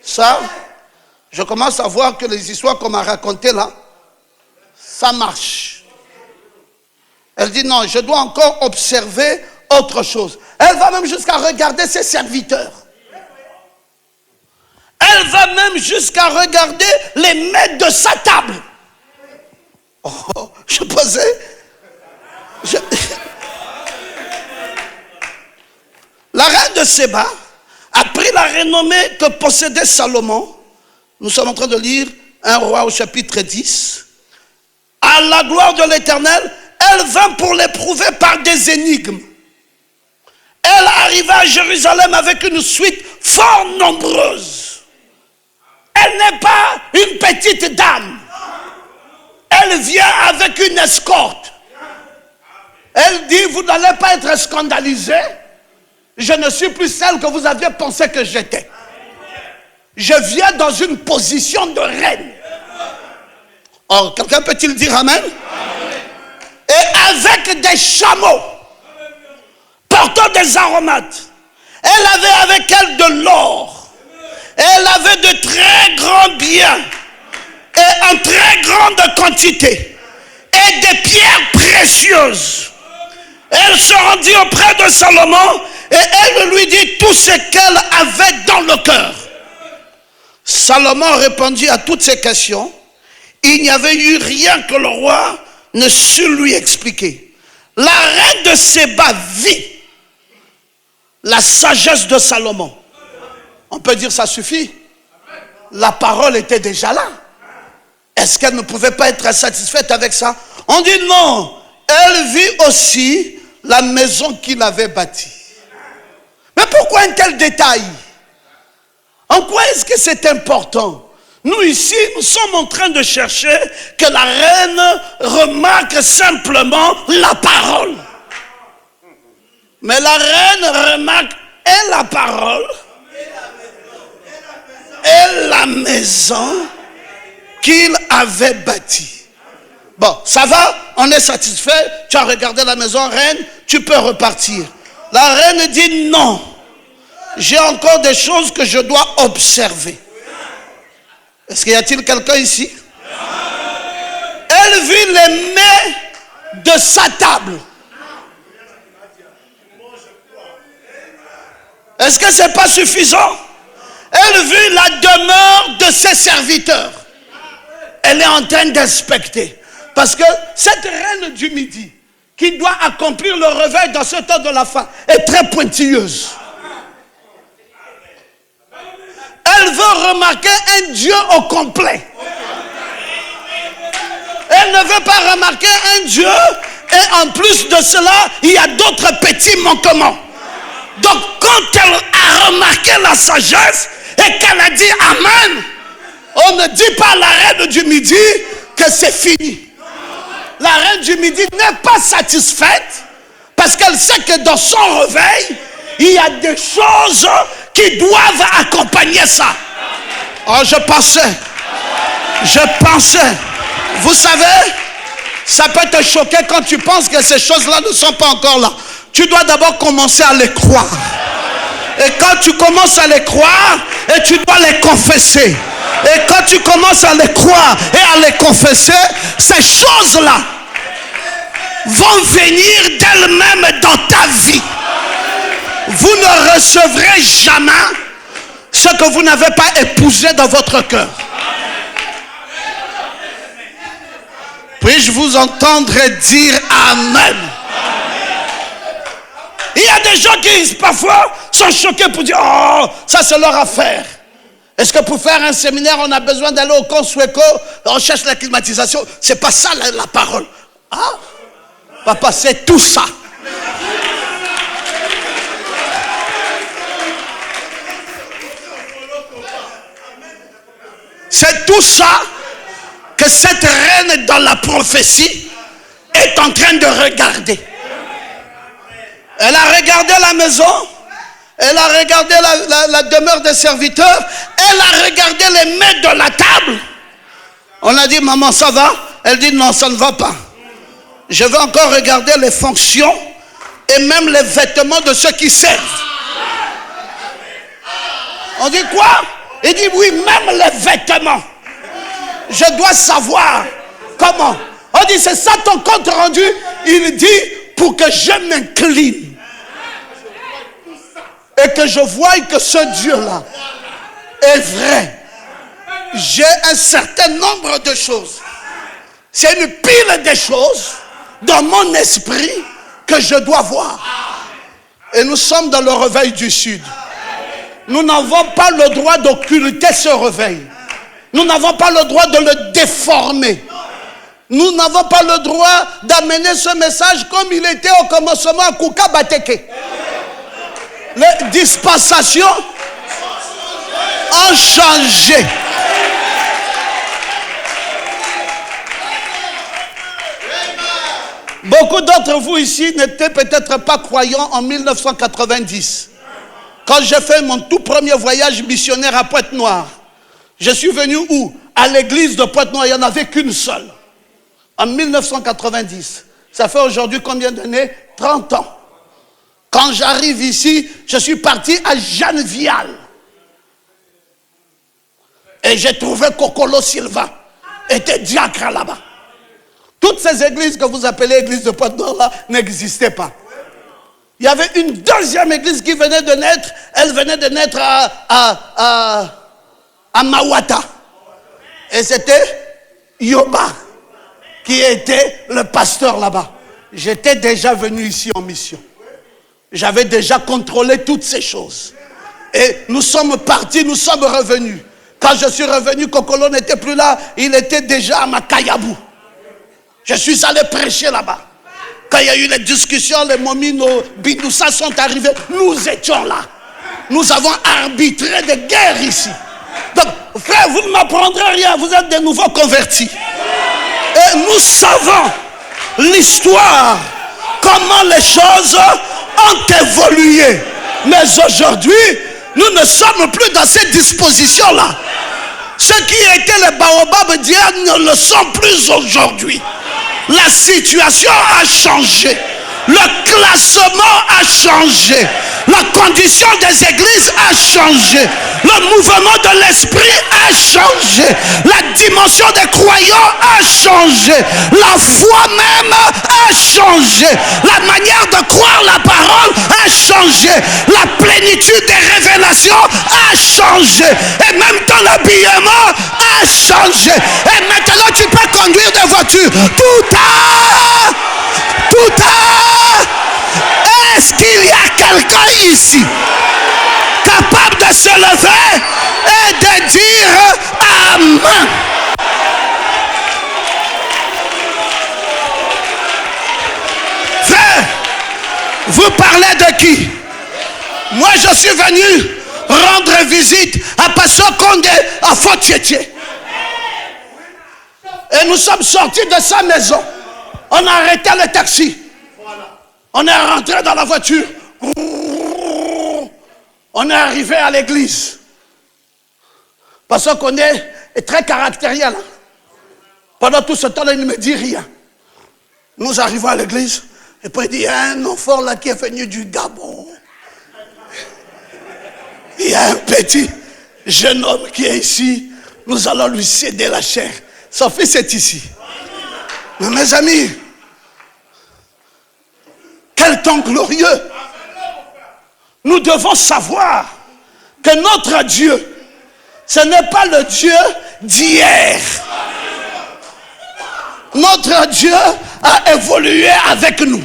ça, je commence à voir que les histoires qu'on m'a racontées là, ça marche. Elle dit non, je dois encore observer autre chose. Elle va même jusqu'à regarder ses serviteurs. Elle va même jusqu'à regarder les maîtres de sa table. Oh, je posais. La reine de Séba a pris la renommée que possédait Salomon. Nous sommes en train de lire 1 Roi au chapitre 10. À la gloire de l'Éternel, elle vint pour l'éprouver par des énigmes. Elle arriva à Jérusalem avec une suite fort nombreuse. Elle n'est pas une petite dame. Elle vient avec une escorte. Elle dit, vous n'allez pas être scandalisés. Je ne suis plus celle que vous aviez pensé que j'étais. Je viens dans une position de reine. Or, quelqu'un peut-il dire amen? Et avec des chameaux, portant des aromates. Elle avait avec elle de l'or, Elle avait de très grands biens et en très grande quantité et des pierres précieuses. Elle se rendit auprès de Salomon et elle lui dit tout ce qu'elle avait dans le cœur. Salomon répondit à toutes ces questions. Il n'y avait eu rien que le roi ne sut lui expliquer. La reine de Séba vit la sagesse de Salomon. On peut dire ça suffit. La parole était déjà là. Est-ce qu'elle ne pouvait pas être satisfaite avec ça? On dit non. Elle vit aussi la maison qu'il avait bâtie. Mais pourquoi un tel détail? En quoi est-ce que c'est important? Nous ici, nous sommes en train de chercher que la reine remarque simplement la parole. Mais la reine remarque et la parole et la maison qu'il avait bâtie. Bon, ça va? On est satisfait? Tu as regardé la maison, reine? Tu peux repartir. La reine dit non. J'ai encore des choses que je dois observer. Est-ce qu'il y a-t-il quelqu'un ici? Elle vit les mets de sa table. Est-ce que ce n'est pas suffisant? Elle vit la demeure de ses serviteurs. Elle est en train d'inspecter. Parce que cette reine du Midi, qui doit accomplir le réveil dans ce temps de la fin, est très pointilleuse. Elle veut remarquer un Dieu au complet. Elle ne veut pas remarquer un Dieu et en plus de cela, il y a d'autres petits manquements. Donc quand elle a remarqué la sagesse et qu'elle a dit Amen, on ne dit pas à la reine du Midi que c'est fini. La reine du Midi n'est pas satisfaite parce qu'elle sait que dans son réveil, il y a des choses qui doivent accompagner ça. Oh, je pensais. Vous savez, ça peut te choquer quand tu penses que ces choses-là ne sont pas encore là. Tu dois d'abord commencer à les croire. Et quand tu commences à les croire, et tu dois les confesser. Et quand tu commences à les croire et à les confesser, ces choses-là vont venir d'elles-mêmes dans ta vie. Vous ne recevrez jamais ce que vous n'avez pas épousé dans votre cœur. Puis-je vous entendre dire Amen? Il y a des gens qui parfois sont choqués pour dire oh, ça c'est leur affaire. Est-ce que pour faire un séminaire, on a besoin d'aller au Consueco, on cherche la climatisation? C'est pas ça la parole. Ah, papa, c'est tout ça. C'est tout ça que cette reine dans la prophétie est en train de regarder. Elle a regardé la maison, elle a regardé la demeure des serviteurs, elle a regardé les mets de la table. On a dit, maman, ça va? Elle dit, non, ça ne va pas. Je veux encore regarder les fonctions et même les vêtements de ceux qui servent. On dit quoi? Il dit, oui, même les vêtements. Je dois savoir comment. On dit, c'est ça ton compte rendu? Il dit, pour que je m'incline et que je voie que ce Dieu-là est vrai. J'ai un certain nombre de choses. C'est une pile de choses dans mon esprit que je dois voir. Et nous sommes dans le réveil du Sud. Nous n'avons pas le droit d'occulter ce réveil. Nous n'avons pas le droit de le déformer. Nous n'avons pas le droit d'amener ce message comme il était au commencement à Kouka Bateke. Les dispensations ont changé. Beaucoup d'entre vous ici n'étaient peut-être pas croyants en 1990. Quand j'ai fait mon tout premier voyage missionnaire à Pointe-Noire, je suis venu où? À l'église de Pointe-Noire, il n'y en avait qu'une seule. En 1990. Ça fait aujourd'hui combien d'années? 30 ans. Quand j'arrive ici, je suis parti à Jeanne-Vial. Et j'ai trouvé Kokolo Silva était diacre là-bas. Toutes ces églises que vous appelez églises de Pointe-Noire là n'existaient pas. Il y avait une deuxième église qui venait de naître. Elle venait de naître à Mawata. Et c'était Yoba qui était le pasteur là-bas. J'étais déjà venu ici en mission. J'avais déjà contrôlé toutes ces choses. Et nous sommes partis, nous sommes revenus. Quand je suis revenu, Kokolo n'était plus là. Il était déjà à Makayabou. Je suis allé prêcher là-bas. Quand il y a eu les discussions, les Momino, Bidoussa sont arrivés. Nous étions là. Nous avons arbitré des guerres ici. Donc, frère, vous ne m'apprendrez rien. Vous êtes des nouveaux convertis. Et nous savons l'histoire, comment les choses ont évolué. Mais aujourd'hui, nous ne sommes plus dans cette disposition-là. Ceux qui étaient les baobabs d'hier ne le sont plus aujourd'hui. La situation a changé. Le classement a changé. La condition des églises a changé. Le mouvement de l'esprit a changé. La dimension des croyants a changé. La foi même a changé. La manière de croire la parole a changé. La plénitude des révélations a changé. Et même ton habillement a changé. Et maintenant tu peux conduire des voitures. Est-ce qu'il y a quelqu'un ici capable de se lever et de dire Amen? Frère, vous parlez de qui? Moi je suis venu rendre visite à Pasteur Condé à Fort-Tchétché. Et nous sommes sortis de sa maison. On a arrêté le taxi. On est rentré dans la voiture. On est arrivé à l'église. Parce qu'on est très caractériel. Pendant tout ce temps-là, il ne me dit rien. Nous arrivons à l'église. Et puis il dit, il y a un enfant là qui est venu du Gabon. Il y a un petit jeune homme qui est ici. Nous allons lui céder la chair. Son fils est ici. Mais mes amis, quel temps glorieux! Nous devons savoir que notre Dieu, ce n'est pas le Dieu d'hier. Notre Dieu a évolué avec nous.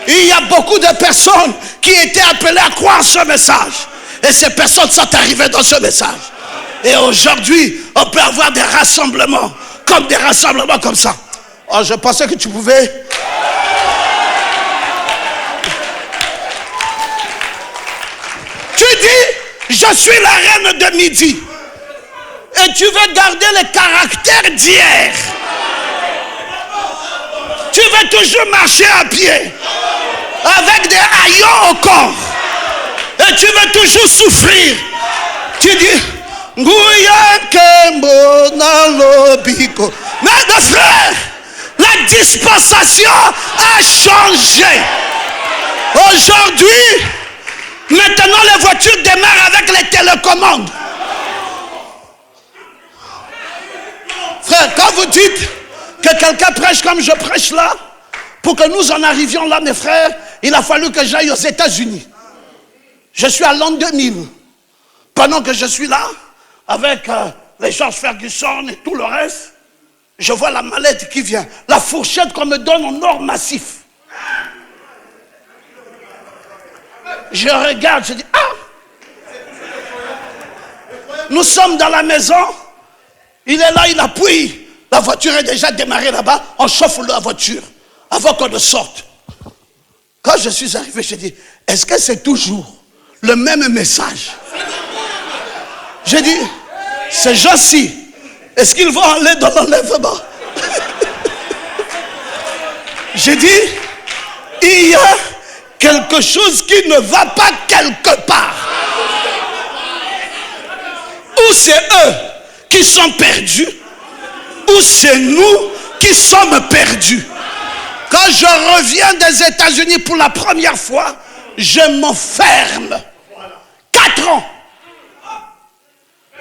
Il y a beaucoup de personnes qui étaient appelées à croire ce message. Et ces personnes sont arrivées dans ce message. Et aujourd'hui, on peut avoir des rassemblements comme ça. Oh, je pensais que tu pouvais... Tu dis, je suis la reine de midi. Et tu veux garder le caractère d'hier. Tu veux toujours marcher à pied. Avec des haillons au corps. Et tu veux toujours souffrir. Tu dis, mais mes frères, la dispensation a changé. Aujourd'hui, maintenant les voitures démarrent avec les télécommandes. Frère, quand vous dites que quelqu'un prêche comme je prêche là, pour que nous en arrivions là, mes frères, il a fallu que j'aille aux États-Unis. Je suis à l'an 2000. Pendant que je suis là, avec les George Ferguson et tout le reste, je vois la mallette qui vient. La fourchette qu'on me donne en or massif. Je regarde, je dis, ah! Nous sommes dans la maison. Il est là, il appuie. La voiture est déjà démarrée là-bas. On chauffe la voiture avant qu'on ne sorte. Quand je suis arrivé, je dis, est-ce que c'est toujours le même message? J'ai dit, ces gens-ci, est-ce qu'ils vont aller dans l'enlèvement? J'ai dit, il y a quelque chose qui ne va pas quelque part. Ou c'est eux qui sont perdus, ou c'est nous qui sommes perdus. Quand je reviens des États-Unis pour la première fois, je m'enferme. 4 ans.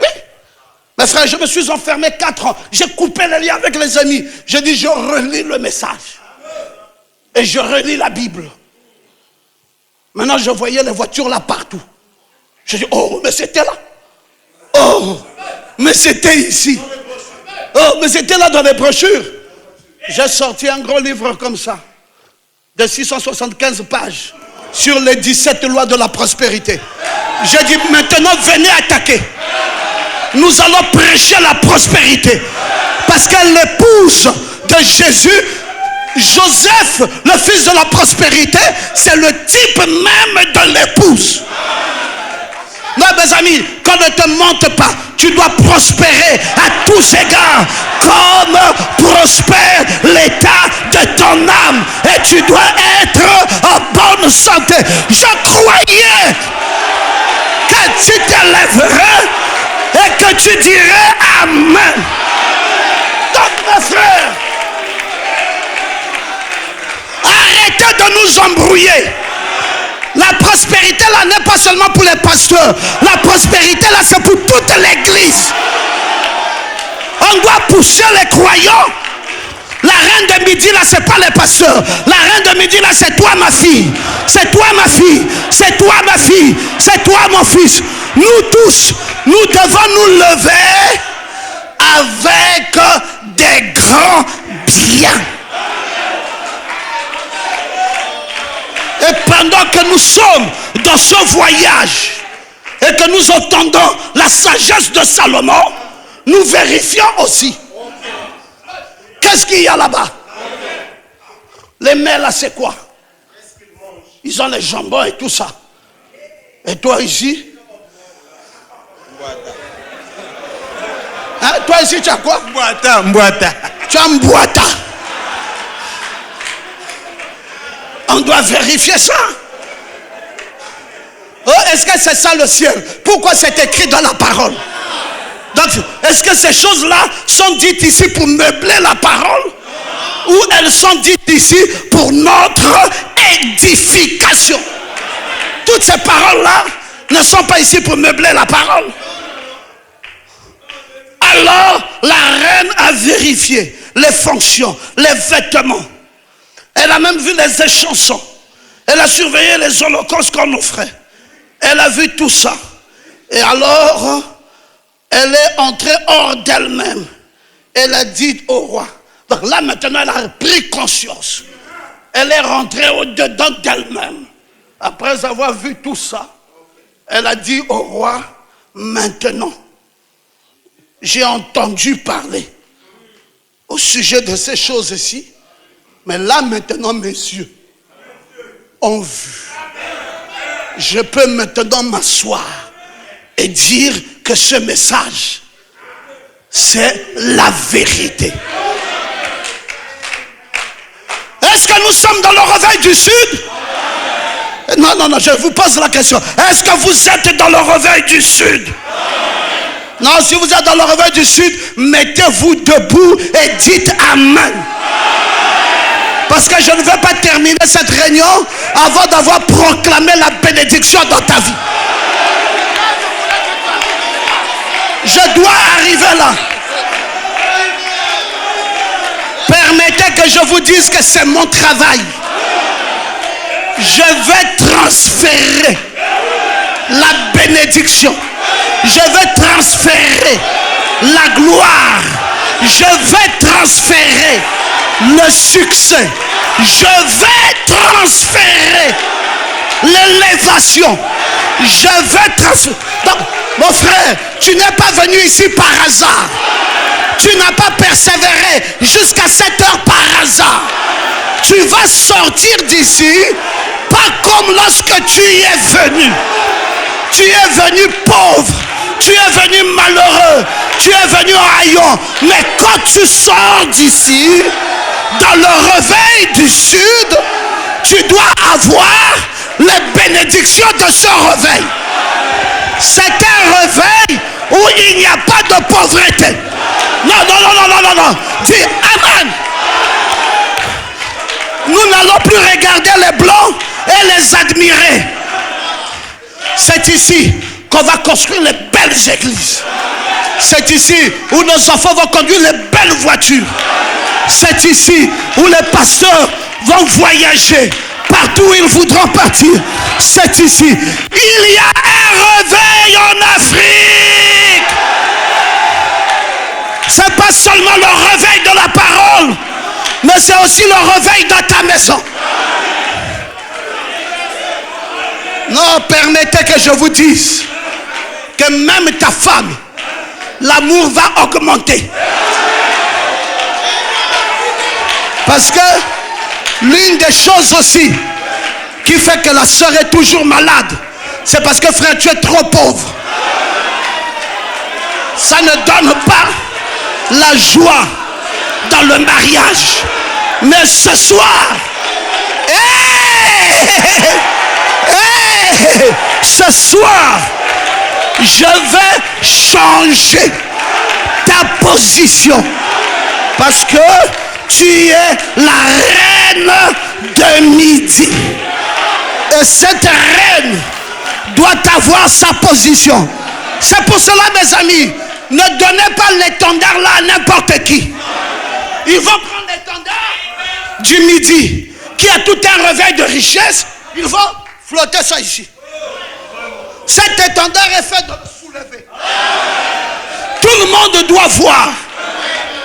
Oui. Mes frères, je me suis enfermé 4 ans. J'ai coupé les liens avec les amis. J'ai dit, je relis le message. Et je relis la Bible. Maintenant, je voyais les voitures là partout. Je dis, oh, mais c'était là. Oh, mais c'était ici. Oh, mais c'était là dans les brochures. J'ai sorti un gros livre comme ça, de 675 pages, sur les 17 lois de la prospérité. J'ai dit, maintenant, venez attaquer. Nous allons prêcher la prospérité. Parce que l'épouse de Jésus, Joseph, le fils de la prospérité, c'est le type même de l'épouse. Non, mes amis, qu'on ne te mente pas. Tu dois prospérer à tous égards, comme prospère l'état de ton âme. Et tu dois être en bonne santé. Je croyais que tu t'élèverais et que tu dirais Amen. Donc, mes frères, arrêtez de nous embrouiller. La prospérité là n'est pas seulement pour les pasteurs. La prospérité là c'est pour toute l'église. On doit pousser les croyants. La reine de midi là c'est pas les pasteurs. La reine de midi là c'est toi ma fille. C'est toi ma fille. C'est toi ma fille. C'est toi mon fils. Nous tous, nous devons nous lever avec des grands biens. Et pendant que nous sommes dans ce voyage et que nous entendons la sagesse de Salomon, nous vérifions aussi. Qu'est-ce qu'il y a là-bas? Les mets là, c'est quoi? Ils ont les jambons et tout ça. Et toi ici? Hein? Toi ici, tu as quoi? Mbouata. Tu as mbouata. On doit vérifier ça. Oh, est-ce que c'est ça le ciel? Pourquoi c'est écrit dans la parole? Donc, est-ce que ces choses-là sont dites ici pour meubler la parole? Ou elles sont dites ici pour notre édification? Toutes ces paroles-là ne sont pas ici pour meubler la parole. Alors, la reine a vérifié les fonctions, les vêtements. Elle a même vu les échansons. Elle a surveillé les holocaustes qu'on offrait. Elle a vu tout ça. Et alors, elle est entrée hors d'elle-même. Elle a dit au roi. Donc là, maintenant, elle a pris conscience. Elle est rentrée au-dedans d'elle-même. Après avoir vu tout ça, elle a dit au roi, maintenant, j'ai entendu parler au sujet de ces choses-ci. Mais là, maintenant, mes yeux ont vu. Je peux maintenant m'asseoir et dire que ce message, c'est la vérité. Est-ce que nous sommes dans le réveil du Sud? Non, je vous pose la question. Est-ce que vous êtes dans le réveil du Sud? Non, si vous êtes dans le réveil du Sud, mettez-vous debout et dites Amen. Parce que je ne veux pas terminer cette réunion avant d'avoir proclamé la bénédiction dans ta vie. Je dois arriver là. Permettez que je vous dise que c'est mon travail. Je vais transférer la bénédiction. Je vais transférer la gloire. Je vais transférer le succès. Je vais transférer l'élévation. Je vais transférer. Donc, mon frère, tu n'es pas venu ici par hasard. Tu n'as pas persévéré jusqu'à 7 heures par hasard. Tu vas sortir d'ici pas comme lorsque tu y es venu. Tu es venu pauvre. Tu es venu malheureux. Tu es venu en haillon. Mais quand tu sors d'ici, dans le réveil du Sud, tu dois avoir les bénédictions de ce réveil. C'est un réveil où il n'y a pas de pauvreté. Non. Dis Amen. Nous n'allons plus regarder les blancs et les admirer. C'est ici qu'on va construire les belles églises. C'est ici où nos enfants vont conduire les belles voitures. C'est ici où les pasteurs vont voyager partout où ils voudront partir. C'est ici. Il y a un réveil en Afrique. C'est pas seulement le réveil de la parole, mais c'est aussi le réveil dans ta maison. Non, permettez que je vous dise que même ta femme, l'amour va augmenter. Parce que l'une des choses aussi qui fait que la sœur est toujours malade, c'est parce que frère, tu es trop pauvre. Ça ne donne pas la joie dans le mariage. Mais ce soir, ce soir, je vais changer ta position. Parce que tu es la reine de midi. Et cette reine doit avoir sa position. C'est pour cela, mes amis, ne donnez pas l'étendard là à n'importe qui. Ils vont prendre l'étendard du midi, qui a tout un réveil de richesse. Ils vont flotter ça ici. Cet étendard est fait de le soulever. Tout le monde doit voir.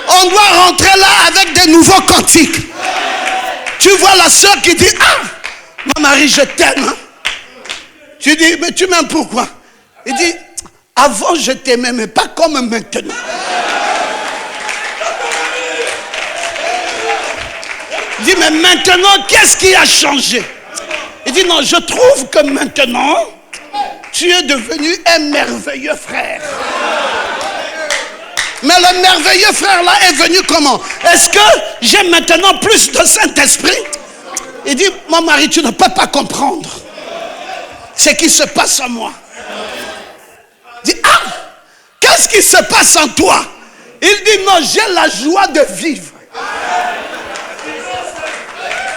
On doit rentrer là avec des nouveaux cantiques. Tu vois la soeur qui dit: ah, ma Marie, je t'aime. Hein? Tu dis: mais tu m'aimes pourquoi? Il dit: avant je t'aimais, mais pas comme maintenant. Il dit: mais maintenant, qu'est-ce qui a changé? Il dit: non, je trouve que maintenant, tu es devenu un merveilleux frère. Mais le merveilleux frère là est venu comment? Est-ce que j'ai maintenant plus de Saint-Esprit? Il dit: mon mari, tu ne peux pas comprendre ce qui se passe en moi. Il dit: ah, qu'est-ce qui se passe en toi? Il dit: non, j'ai la joie de vivre.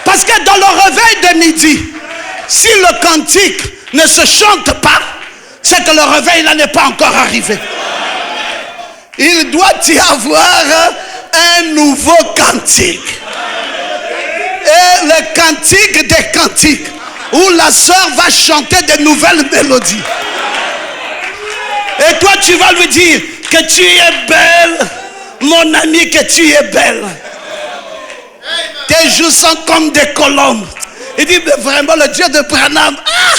Parce que dans le réveil de midi, si le cantique ne se chante pas, c'est que le réveil là n'est pas encore arrivé. Il doit y avoir un nouveau cantique. Et le cantique des cantiques, où la sœur va chanter de nouvelles mélodies. Et toi, tu vas lui dire que tu es belle, mon ami, que tu es belle. Tes joues sont comme des colombes. Il dit: mais vraiment, le Dieu de Branham, ah,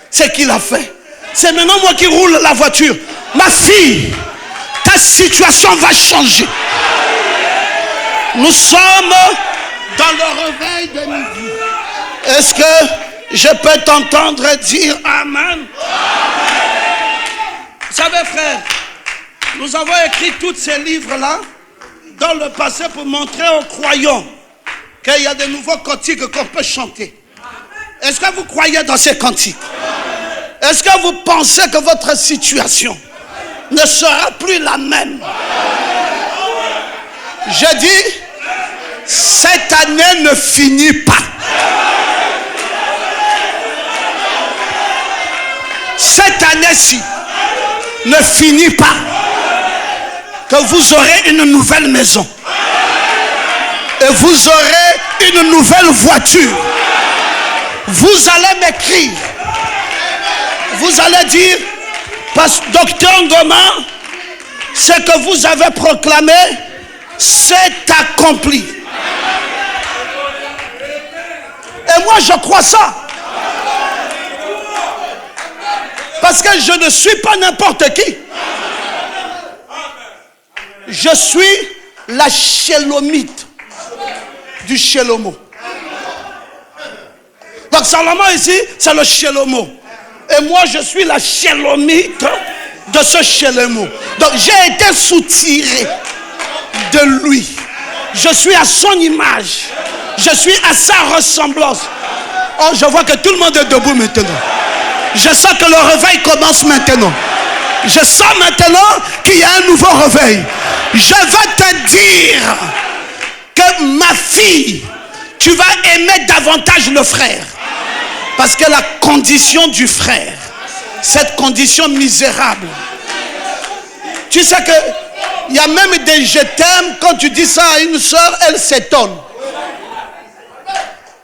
c'est qu'il a fait. C'est maintenant moi qui roule la voiture. Ma fille, ta situation va changer. Nous sommes dans le réveil de midi. Est-ce que je peux t'entendre dire Amen? Vous savez, frère, nous avons écrit tous ces livres-là dans le passé pour montrer aux croyants qu'il y a de nouveaux cantiques qu'on peut chanter. Est-ce que vous croyez dans ces cantiques? Est-ce que vous pensez que votre situation ne sera plus la même? Je dis, cette année ne finit pas. Cette année-ci ne finit pas. Que vous aurez une nouvelle maison. Et vous aurez une nouvelle voiture. Vous allez m'écrire. Vous allez dire: Docteur Ngoma, ce que vous avez proclamé, c'est accompli. Et moi, je crois ça. Parce que je ne suis pas n'importe qui. Je suis la Shélomite du Shélomo. Donc Salomon ici, c'est le Shélomo. Et moi, je suis la Shélomite de ce Shélomo. Donc j'ai été soutiré de lui. Je suis à son image. Je suis à sa ressemblance. Oh, je vois que tout le monde est debout maintenant. Je sens que le réveil commence maintenant. Je sens maintenant qu'il y a un nouveau réveil. Je vais te dire que ma fille, tu vas aimer davantage le frère. Parce que la condition du frère, cette condition misérable, Tu sais que il y a même des je t'aime, quand tu dis ça à une soeur, elle s'étonne.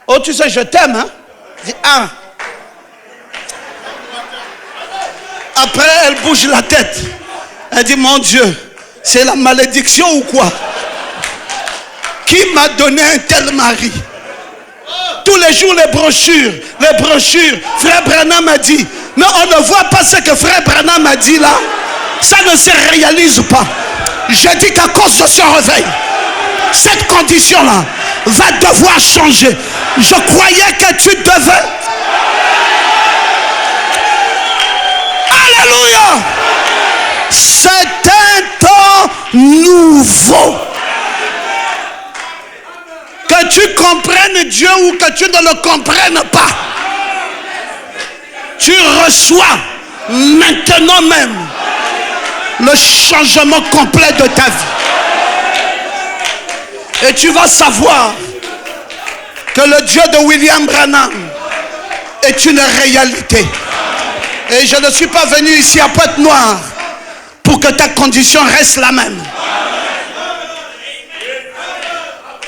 Oh, tu sais, je t'aime, hein? Dis, ah. Après, elle bouge la tête. Elle dit, mon Dieu, c'est la malédiction ou quoi? Qui m'a donné un tel mari? Tous les jours, les brochures. Frère Branham m'a dit. Mais on ne voit pas ce que Frère Branham m'a dit là. Ça ne se réalise pas. Je dis qu'à cause de ce réveil, cette condition-là va devoir changer. Je croyais que tu devais. Alléluia. C'est un temps nouveau. Que tu comprennes Dieu ou que tu ne le comprennes pas, tu reçois maintenant même le changement complet de ta vie. Et tu vas savoir que le Dieu de William Branham est une réalité. Et je ne suis pas venu ici à Pointe-Noire pour que ta condition reste la même.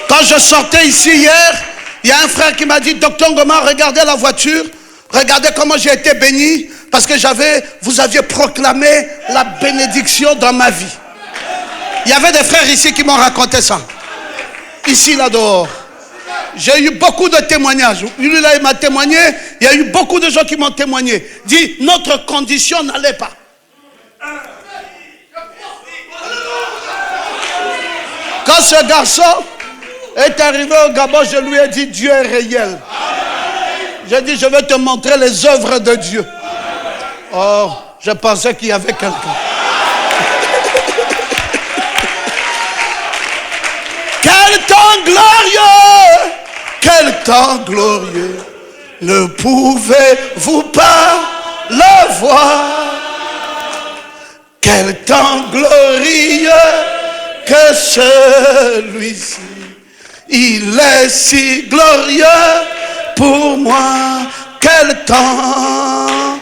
Quand je sortais ici hier, il y a un frère qui m'a dit, Docteur Ngoma, regardez la voiture, regardez comment j'ai été béni, parce que vous aviez proclamé la bénédiction dans ma vie. Il y avait des frères ici qui m'ont raconté ça. Ici, là dehors. J'ai eu beaucoup de témoignages. Lui là, il m'a témoigné. Il y a eu beaucoup de gens qui m'ont témoigné. Dit, notre condition n'allait pas. Quand ce garçon est arrivé au Gabon, je lui ai dit, Dieu est réel. J'ai dit, je vais te montrer les œuvres de Dieu. Oh, je pensais qu'il y avait quelqu'un. Quel temps glorieux! Quel temps glorieux! Ne pouvez-vous pas le voir? Quel temps glorieux que celui-ci! Il est si glorieux pour moi. Quel temps!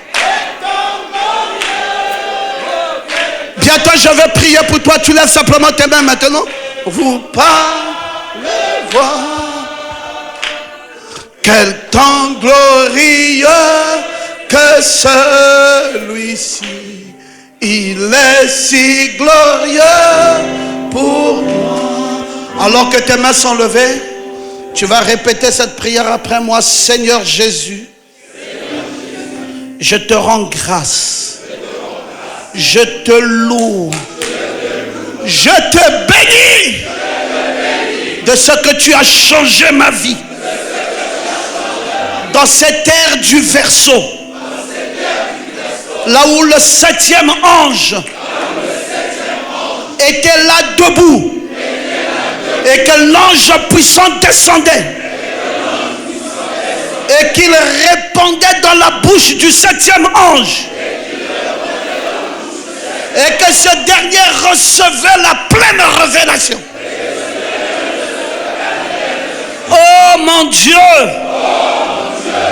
Bientôt je vais prier pour toi. Tu lèves simplement tes mains maintenant. Vous parlez voir. Quel temps glorieux que celui-ci. Il est si glorieux pour moi. Alors que tes mains sont levées, tu vas répéter cette prière après moi. Seigneur Jésus, je te rends grâce. Je te loue. Je te bénis de ce que tu as changé ma vie. Dans cette ère du verseau, là où le 7e ange était là debout, et que l'ange puissant descendait et qu'il répandait dans la bouche du 7e ange, et que ce dernier recevait la pleine révélation. Oh mon Dieu,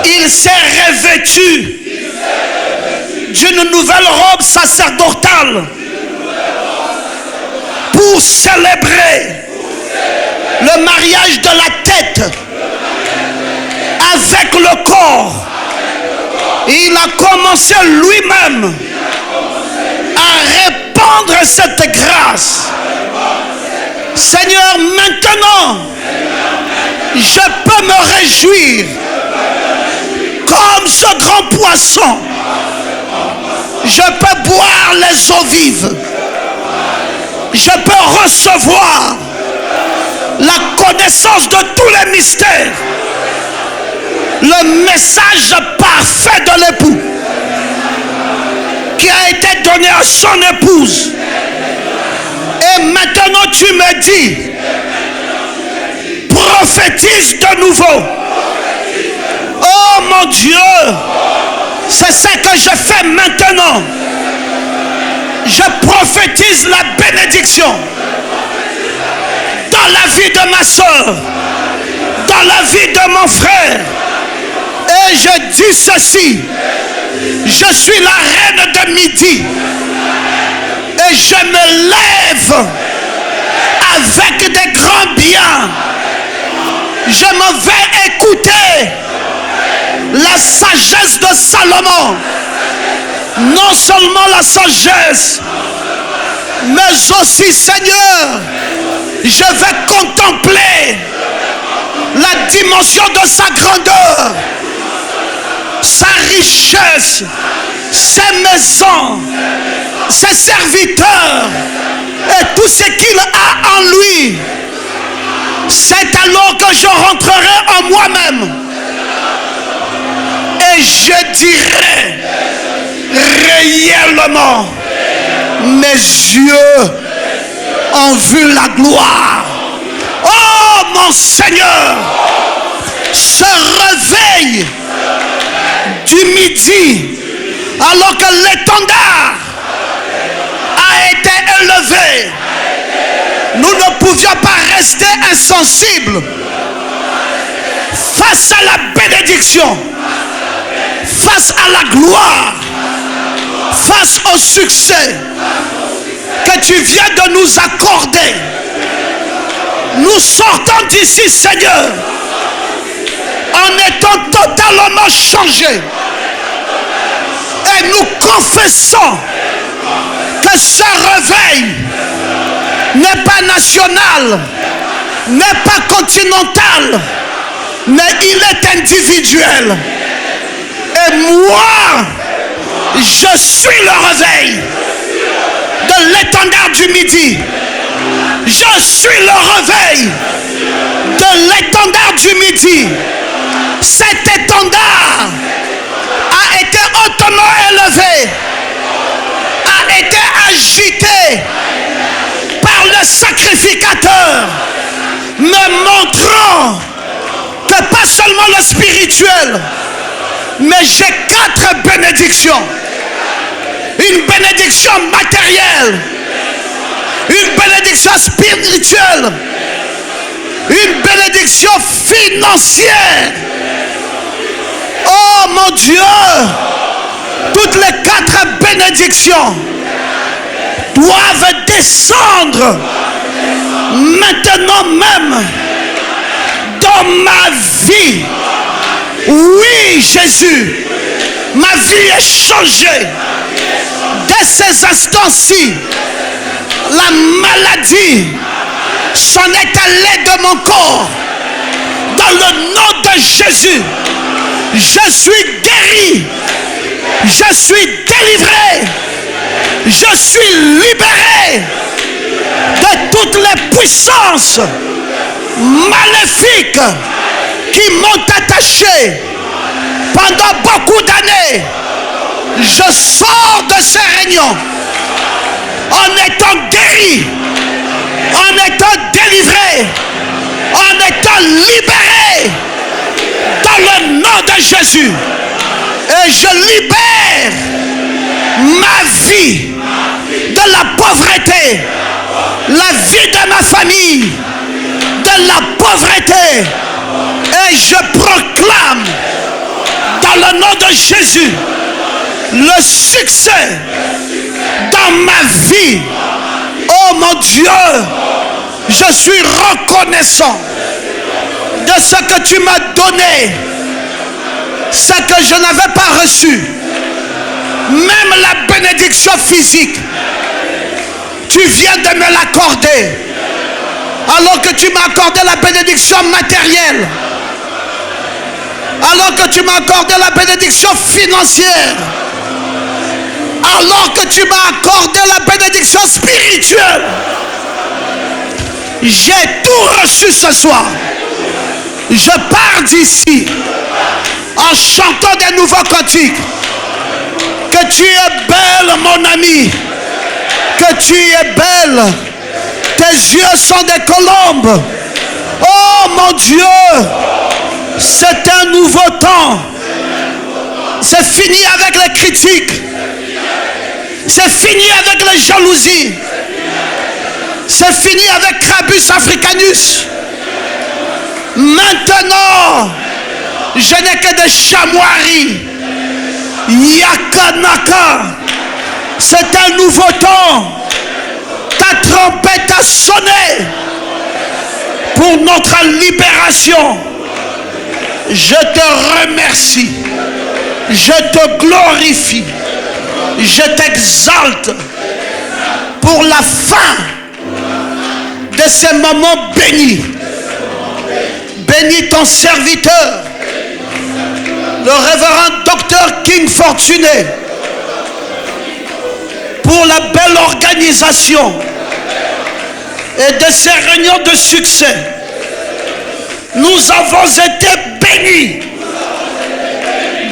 il s'est revêtu d'une nouvelle robe sacerdotale pour célébrer le mariage de la tête avec le corps. Il a commencé lui-même à répandre cette grâce. Seigneur, maintenant, je peux me réjouir comme ce grand poisson. Je peux boire les eaux vives. Je peux recevoir la connaissance de tous les mystères. Le message parfait de l'époux qui a été donné à son épouse. Et maintenant tu me dis, prophétise de nouveau. Oh mon Dieu, c'est ce que je fais maintenant. Je prophétise la bénédiction dans la vie de ma soeur, dans la vie de mon frère. Et je dis ceci, je suis la reine de midi Et je me lève avec des grands biens. Je m'en vais écouter la sagesse de Salomon. Non seulement la sagesse, mais aussi, Seigneur, je vais contempler la dimension de sa grandeur, sa richesse, ses maisons, ses serviteurs et tout ce qu'il a en lui. C'est alors que je rentrerai en moi-même et je dirai réellement, mes yeux ont vu la gloire. Oh mon Seigneur, ce réveil du midi, alors que l'étendard a été élevé, nous ne pouvions pas rester insensibles face à la bénédiction, face à la gloire, face au succès que tu viens de nous accorder. Nous sortons d'ici, Seigneur, en étant totalement changés. Et nous confessons que ce réveil n'est pas national, n'est pas continental, mais il est individuel. Et moi, je suis le réveil de l'étendard du midi. Je suis le réveil de l'étendard du midi. Cet étendard a été hautement élevé, a été agité par le sacrificateur, me montrant que pas seulement le spirituel, mais j'ai 4 bénédictions. Une bénédiction matérielle, une bénédiction spirituelle, une bénédiction financière. Oh mon Dieu, toutes les 4 bénédictions doivent descendre maintenant même dans ma vie. Oui, Jésus, ma vie est changée. Dès ces instants-ci, la maladie s'en est allée de mon corps. Dans le nom de Jésus, je suis guéri, je suis délivré, je suis libéré de toutes les puissances maléfiques qui m'ont attaché pendant beaucoup d'années. Je sors de ces réunions en étant guéri, en étant délivré, en étant libéré dans le nom de Jésus. Et je libère ma vie de la pauvreté, la vie de ma famille de la pauvreté. Et je proclame dans le nom de Jésus le succès dans ma vie. Oh mon Dieu, je suis reconnaissant de ce que tu m'as donné, ce que je n'avais pas reçu. Même la bénédiction physique, tu viens de me l'accorder. Alors que tu m'as accordé la bénédiction matérielle, alors que tu m'as accordé la bénédiction financière, alors que tu m'as accordé la bénédiction spirituelle, j'ai tout reçu ce soir. Je pars d'ici en chantant des nouveaux cantiques. Que tu es belle, mon ami, que tu es belle. Tes yeux sont des colombes. Oh mon Dieu, c'est un nouveau temps. C'est fini avec les critiques. C'est fini avec les jalousies. C'est fini avec Crabus africanus. Maintenant, je n'ai que des chamoiries. Yakanaka. C'est un nouveau temps. La trompette a sonné pour notre libération. Je te remercie. Je te glorifie. Je t'exalte pour la fin de ces moments bénis. Bénis ton serviteur, le révérend docteur King Fortuné, pour la belle organisation et de ces réunions de succès. Nous avons été bénis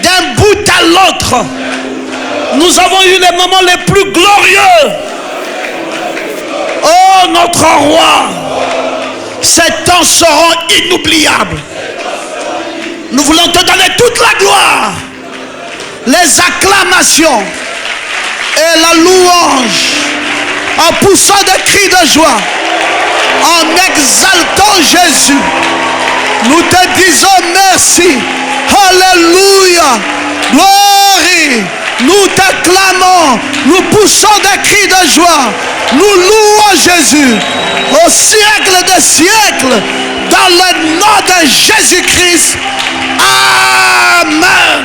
d'un bout à l'autre. Nous avons eu les moments les plus glorieux. Oh notre roi, ces temps seront inoubliables. Nous voulons te donner toute la gloire, les acclamations et la louange, en poussant des cris de joie, en exaltant Jésus. Nous te disons merci. Alléluia. Gloire. Nous t'acclamons. Nous poussons des cris de joie. Nous louons Jésus au siècle des siècles. Dans le nom de Jésus-Christ. Amen.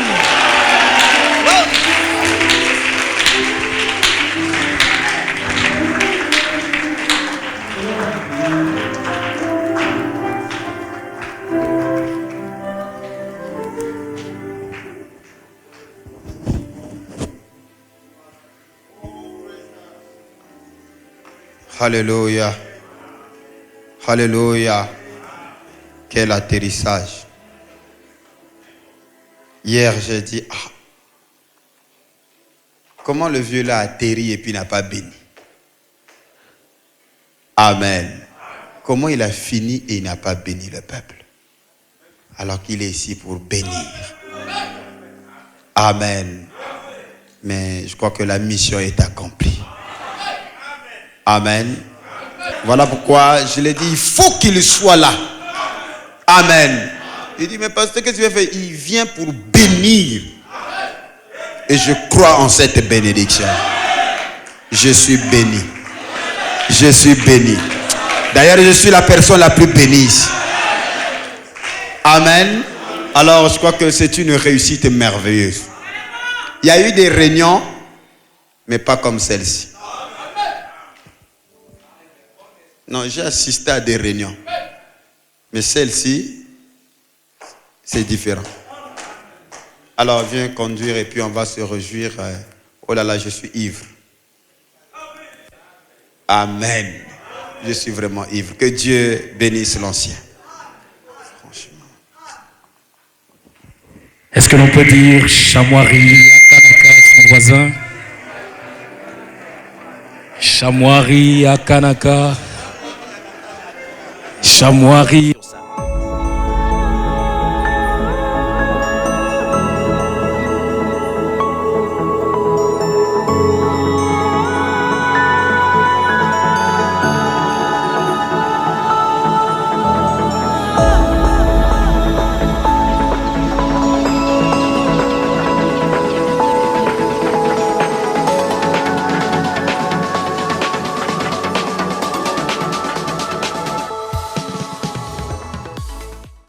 Alléluia. Alléluia. Quel atterrissage. Hier, j'ai dit, comment le vieux là a atterri et puis n'a pas béni. Amen. Comment il a fini et il n'a pas béni le peuple. Alors qu'il est ici pour bénir. Amen. Mais je crois que la mission est accomplie. Amen. Voilà pourquoi je l'ai dit, il faut qu'il soit là. Amen. Il dit, mais pasteur, qu'est-ce que tu veux faire? Il vient pour bénir. Et je crois en cette bénédiction. Je suis béni. Je suis béni. D'ailleurs, je suis la personne la plus bénie ici. Amen. Alors, je crois que c'est une réussite merveilleuse. Il y a eu des réunions, mais pas comme celle-ci. Non, j'ai assisté à des réunions. Mais celle-ci, c'est différent. Alors, viens conduire et puis on va se réjouir. Oh là là, je suis ivre. Amen. Je suis vraiment ivre. Que Dieu bénisse l'ancien. Franchement. Est-ce que l'on peut dire Chamoirie à Kanaka, son voisin? Chamoirie à Kanaka. Chamoirie